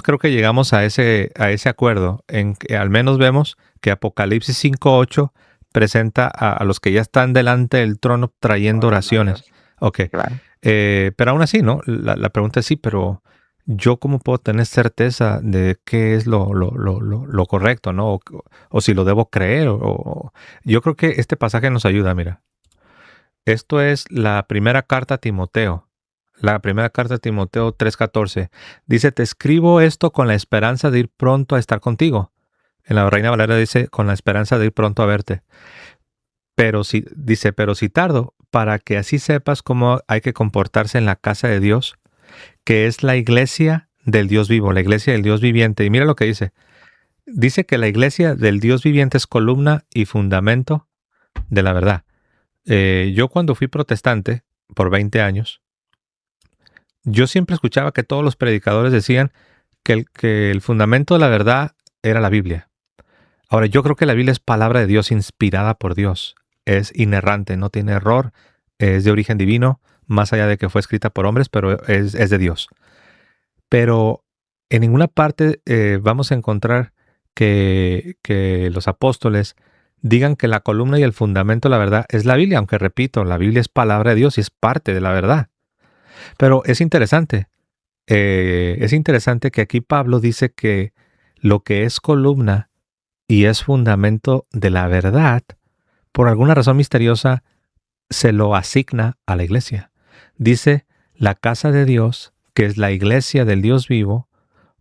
creo que llegamos a ese acuerdo, en que al menos vemos que Apocalipsis 5:8 presenta a los que ya están delante del trono trayendo Orando a oraciones. Dios, Ok, claro. pero aún así, ¿no? La pregunta es sí, pero yo cómo puedo tener certeza de qué es lo correcto, ¿no? O si lo debo creer. Yo creo que este pasaje nos ayuda, mira. Esto es la primera carta a Timoteo. La primera carta a Timoteo 3:14. Dice, te escribo esto con la esperanza de ir pronto a estar contigo. En la Reina Valera dice, con la esperanza de ir pronto a verte. Pero si tardo, para que así sepas cómo hay que comportarse en la casa de Dios, que es la iglesia del Dios vivo, la iglesia del Dios viviente. Y mira lo que dice. Dice que la iglesia del Dios viviente es columna y fundamento de la verdad. Yo cuando fui protestante, por 20 años, yo siempre escuchaba que todos los predicadores decían que el fundamento de la verdad era la Biblia. Ahora, yo creo que la Biblia es palabra de Dios inspirada por Dios. Es inerrante, no tiene error, es de origen divino, más allá de que fue escrita por hombres, pero es de Dios. Pero en ninguna parte vamos a encontrar que los apóstoles digan que la columna y el fundamento de la verdad es la Biblia, aunque repito, la Biblia es palabra de Dios y es parte de la verdad. Pero es interesante que aquí Pablo dice que lo que es columna y es fundamento de la verdad, por alguna razón misteriosa, se lo asigna a la iglesia. Dice la casa de Dios, que es la iglesia del Dios vivo,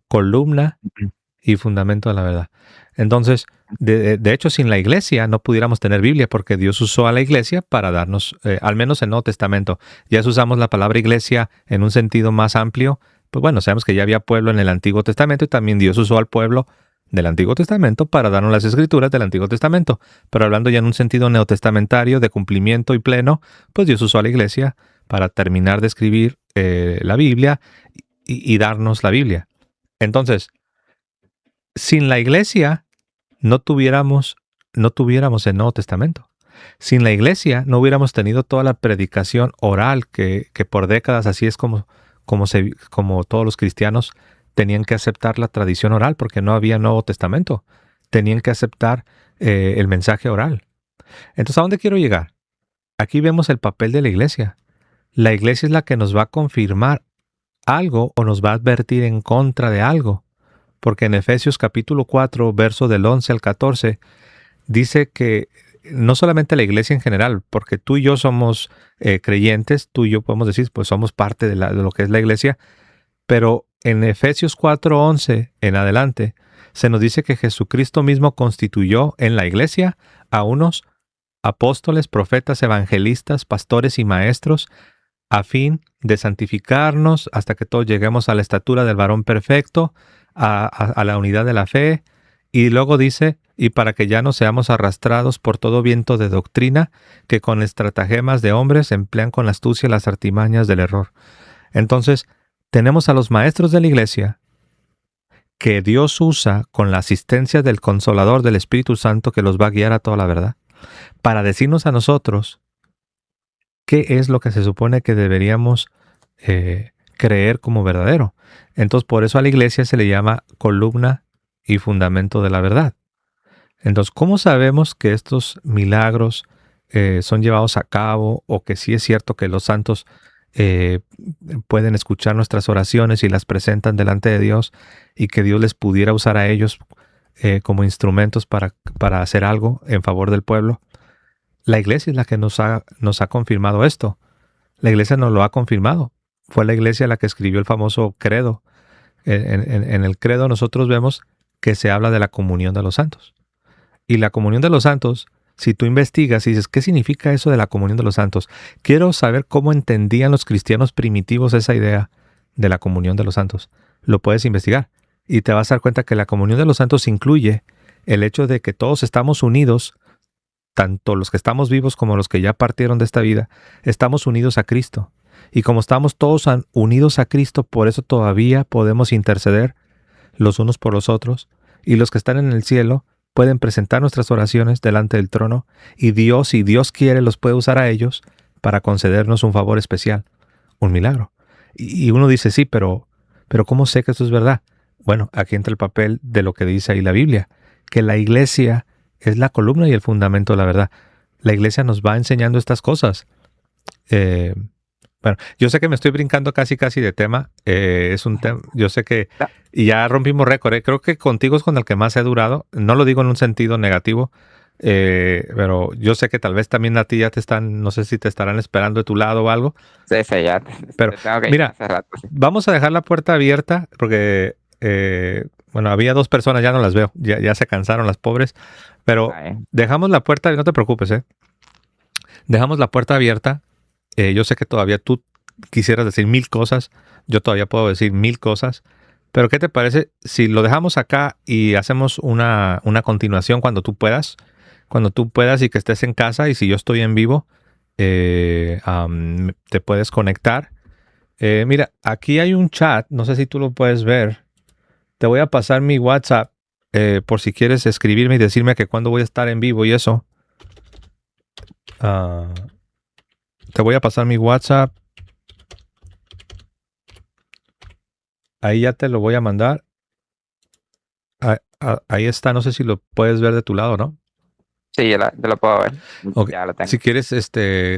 columna Ujú. y fundamento de la verdad. Entonces, de hecho, sin la iglesia no pudiéramos tener Biblia porque Dios usó a la iglesia para darnos, al menos en el Nuevo Testamento, ya si usamos la palabra iglesia en un sentido más amplio, pues bueno, sabemos que ya había pueblo en el Antiguo Testamento y también Dios usó al pueblo del Antiguo Testamento para darnos las escrituras del Antiguo Testamento. Pero hablando ya en un sentido neotestamentario de cumplimiento y pleno, pues Dios usó a la iglesia para terminar de escribir la Biblia y darnos la Biblia. Entonces, sin la iglesia no tuviéramos el Nuevo Testamento. Sin la iglesia no hubiéramos tenido toda la predicación oral que por décadas así es como todos los cristianos tenían que aceptar la tradición oral porque no había Nuevo Testamento. Tenían que aceptar el mensaje oral. Entonces, ¿a dónde quiero llegar? Aquí vemos el papel de la iglesia. La iglesia es la que nos va a confirmar algo o nos va a advertir en contra de algo. Porque en Efesios capítulo 4, verso del 11 al 14, dice que no solamente la iglesia en general, porque tú y yo somos creyentes, tú y yo podemos decir, pues somos parte de lo que es la iglesia, pero en Efesios 4:11 en adelante, se nos dice que Jesucristo mismo constituyó en la iglesia a unos apóstoles, profetas, evangelistas, pastores y maestros, a fin de santificarnos hasta que todos lleguemos a la estatura del varón perfecto, a la unidad de la fe, y luego dice, y para que ya no seamos arrastrados por todo viento de doctrina que con estratagemas de hombres emplean con astucia las artimañas del error. Entonces, tenemos a los maestros de la iglesia que Dios usa con la asistencia del Consolador del Espíritu Santo que los va a guiar a toda la verdad, para decirnos a nosotros qué es lo que se supone que deberíamos creer como verdadero. Entonces, por eso a la iglesia se le llama columna y fundamento de la verdad. Entonces, ¿cómo sabemos que estos milagros son llevados a cabo o que sí es cierto que los santos eh, pueden escuchar nuestras oraciones y las presentan delante de Dios y que Dios les pudiera usar a ellos como instrumentos para hacer algo en favor del pueblo? La iglesia es la que nos ha confirmado esto. La iglesia nos lo ha confirmado. Fue la iglesia la que escribió el famoso credo. En el credo nosotros vemos que se habla de la comunión de los santos. Y la comunión de los santos, si tú investigas y dices, ¿qué significa eso de la comunión de los santos? Quiero saber cómo entendían los cristianos primitivos esa idea de la comunión de los santos. Lo puedes investigar y te vas a dar cuenta que la comunión de los santos incluye el hecho de que todos estamos unidos, tanto los que estamos vivos como los que ya partieron de esta vida, estamos unidos a Cristo. Y como estamos todos unidos a Cristo, por eso todavía podemos interceder los unos por los otros, y los que están en el cielo pueden presentar nuestras oraciones delante del trono, y Dios, si Dios quiere, los puede usar a ellos para concedernos un favor especial, un milagro. Y uno dice, sí, pero ¿cómo sé que esto es verdad? Bueno, aquí entra el papel de lo que dice ahí la Biblia, que la iglesia es la columna y el fundamento de la verdad. La iglesia nos va enseñando estas cosas. Eh, bueno, yo sé que me estoy brincando casi de tema. Es un tema, yo sé que No, y ya rompimos récord. Creo que contigo es con el que más he durado. No lo digo en un sentido negativo, pero yo sé que tal vez también a ti ya te están, no sé si te estarán esperando de tu lado o algo. sí, sí, ya Pero tengo que ir mira, hace rato, sí. vamos a dejar la puerta abierta porque, bueno, había dos personas, ya no las veo, ya se cansaron las pobres, pero Ahí. dejamos la puerta, no te preocupes, dejamos la puerta abierta. Yo sé que todavía tú quisieras decir mil cosas, yo todavía puedo decir mil cosas, pero ¿qué te parece si lo dejamos acá y hacemos una continuación cuando tú puedas y que estés en casa y si yo estoy en vivo, te puedes conectar. Mira, aquí hay un chat, no sé si tú lo puedes ver, te voy a pasar mi WhatsApp por si quieres escribirme y decirme que cuándo voy a estar en vivo y eso. Ah, te voy a pasar mi WhatsApp. Ahí ya te lo voy a mandar. Ahí está, no sé si lo puedes ver de tu lado, ¿no? Sí, yo lo puedo ver. Ok, Ya lo tengo. si quieres,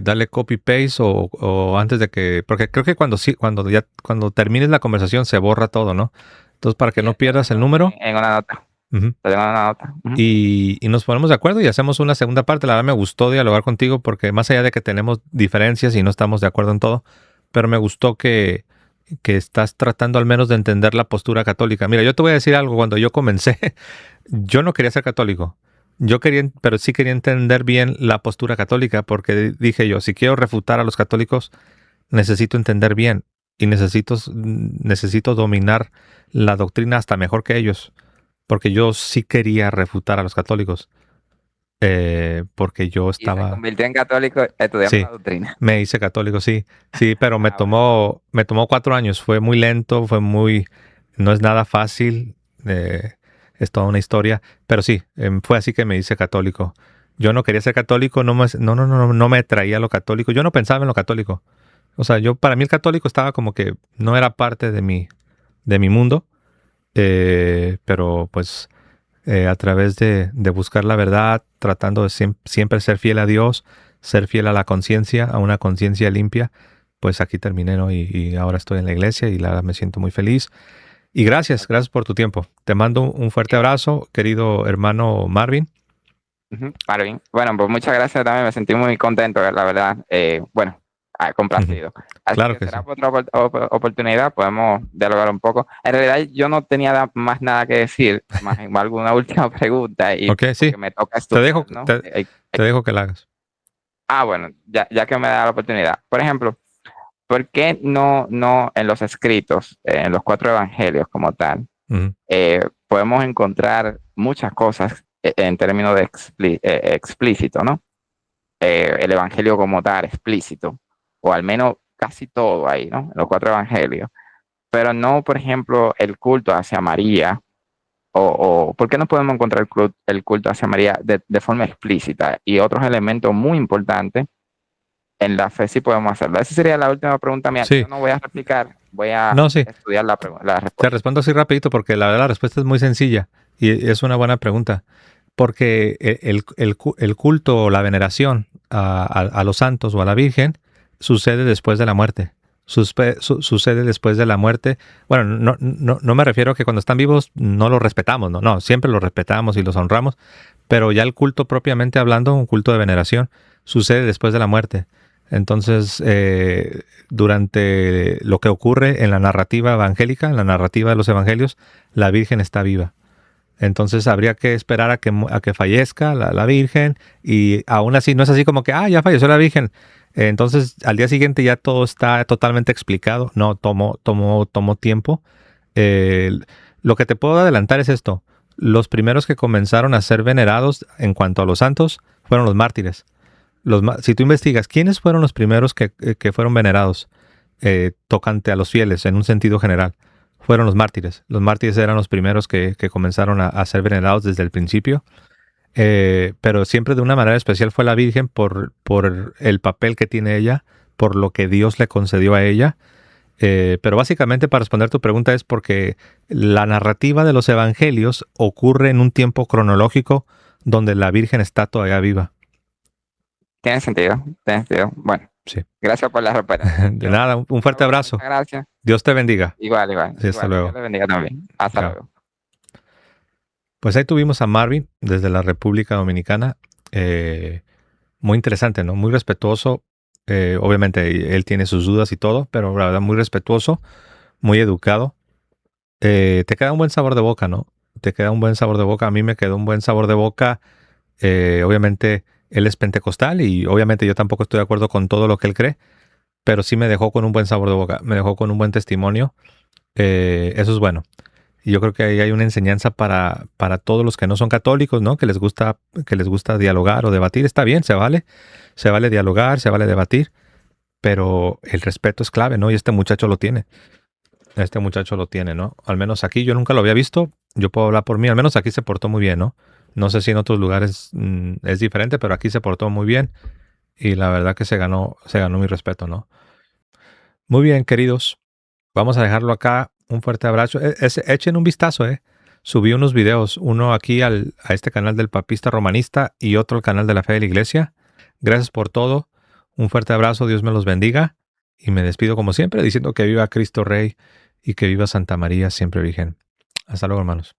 darle copy paste o antes de que, porque creo que cuando termines la conversación se borra todo, ¿no? Entonces, para que Sí, no lo pierdas el tengo número, en una nota. ujú, Lo tengo en una nota. Ujú. y nos ponemos de acuerdo y hacemos una segunda parte. La verdad me gustó dialogar contigo porque más allá de que tenemos diferencias y no estamos de acuerdo en todo, pero me gustó que estás tratando al menos de entender la postura católica. Mira, yo te voy a decir algo, cuando yo comencé, yo no quería ser católico. Yo quería, pero sí quería entender bien la postura católica, porque dije yo, si quiero refutar a los católicos, necesito entender bien y necesito dominar la doctrina hasta mejor que ellos, porque yo sí quería refutar a los católicos, porque yo Y se estaba, convirtió en católico estudiando la sí, doctrina. me hice católico, sí, sí, pero Ah, bueno. me tomó 4 años, fue muy lento, no es nada fácil, es toda una historia, pero sí, fue así que me hice católico. Yo no quería ser católico, no me traía lo católico, yo no pensaba en lo católico. O sea, para mí el católico estaba como que no era parte de mi mundo, pero pues a través de buscar la verdad, tratando de siempre ser fiel a Dios, ser fiel a la conciencia, a una conciencia limpia, pues aquí terminé, ¿no? Y ahora estoy en la iglesia y la verdad me siento muy feliz. Y gracias por tu tiempo. Te mando un fuerte abrazo, querido hermano Marvin. Ujú, Marvin. Bueno, pues muchas gracias también, me sentí muy contento, la verdad. Bueno, complacido. Así Claro que que sí. será por otra oportunidad, podemos dialogar un poco. En realidad yo no tenía más nada que decir, más alguna última pregunta, y Ok, sí. porque me toca Te dejo, estudiar, ¿no? te, te dejo que la hagas. Bueno, ya que me da la oportunidad. Por ejemplo, ¿por qué no en los escritos, en los cuatro evangelios como tal, Ujú. podemos encontrar muchas cosas en términos de explícito, ¿no? El evangelio como tal, explícito, o al menos casi todo ahí, ¿no? En los cuatro evangelios, pero no, por ejemplo, el culto hacia María, o ¿por qué no podemos encontrar el culto hacia María de forma explícita? Y otros elementos muy importantes en la fe sí podemos hacerlo. Esa sería la última pregunta mía. Sí, Yo no voy a replicar, voy a no, sí. estudiar la Te respuesta. respondo así rapidito porque la verdad la respuesta es muy sencilla y es una buena pregunta. Porque el culto o la veneración a los santos o a la Virgen sucede después de la muerte. Sucede después de la muerte. Bueno, no me refiero a que cuando están vivos no los respetamos, no, siempre los respetamos y los honramos, pero ya el culto propiamente hablando, un culto de veneración, sucede después de la muerte. Entonces, durante lo que ocurre en la narrativa evangélica, en la narrativa de los evangelios, la Virgen está viva. Entonces habría que esperar a que fallezca la Virgen y aún así no es así como que, ya falleció la Virgen. Entonces al día siguiente ya todo está totalmente explicado. No, tomó tiempo. Eh, lo que te puedo adelantar es esto. Los primeros que comenzaron a ser venerados en cuanto a los santos fueron los mártires. Si tú investigas, ¿quiénes fueron los primeros que fueron venerados tocante a los fieles en un sentido general? Fueron los mártires. Los mártires eran los primeros que comenzaron a ser venerados desde el principio. Pero siempre de una manera especial fue la Virgen por el papel que tiene ella, por lo que Dios le concedió a ella. Pero básicamente para responder tu pregunta es porque la narrativa de los evangelios ocurre en un tiempo cronológico donde la Virgen está todavía viva. Tiene sentido, tiene sentido. Bueno, Sí. gracias por la respuesta. De nada, un fuerte Muchas abrazo. gracias. Dios te bendiga. Igual, igual, Sí, hasta igual. Dios luego. le bendiga también. Hasta Chao. luego. Pues ahí tuvimos a Marvin desde la República Dominicana. Muy interesante, ¿no? Muy respetuoso. Obviamente él tiene sus dudas y todo, pero la verdad muy respetuoso, muy educado. Te queda un buen sabor de boca, ¿no? Te queda un buen sabor de boca. A mí me quedó un buen sabor de boca. Obviamente él es pentecostal y obviamente yo tampoco estoy de acuerdo con todo lo que él cree, pero sí me dejó con un buen sabor de boca. Me dejó con un buen testimonio. Eso es bueno. Y yo creo que ahí hay una enseñanza para todos los que no son católicos, ¿no? Que les gusta dialogar o debatir. Está bien, se vale dialogar, se vale debatir, pero el respeto es clave, ¿no? Y este muchacho lo tiene. Este muchacho lo tiene, ¿no? Al menos aquí yo nunca lo había visto. Yo puedo hablar por mí. Al menos aquí se portó muy bien, ¿no? No sé si en otros lugares es diferente, pero aquí se portó muy bien. Y la verdad que se ganó mi respeto, ¿no? Muy bien, queridos. Vamos a dejarlo acá. Un fuerte abrazo. Echen un vistazo, ¿eh? subí unos videos, uno aquí a este canal del Papista Romanista y otro al canal de la Fe de la Iglesia. Gracias por todo. Un fuerte abrazo, Dios me los bendiga. Y me despido como siempre diciendo que viva Cristo Rey y que viva Santa María siempre Virgen. Hasta luego, hermanos.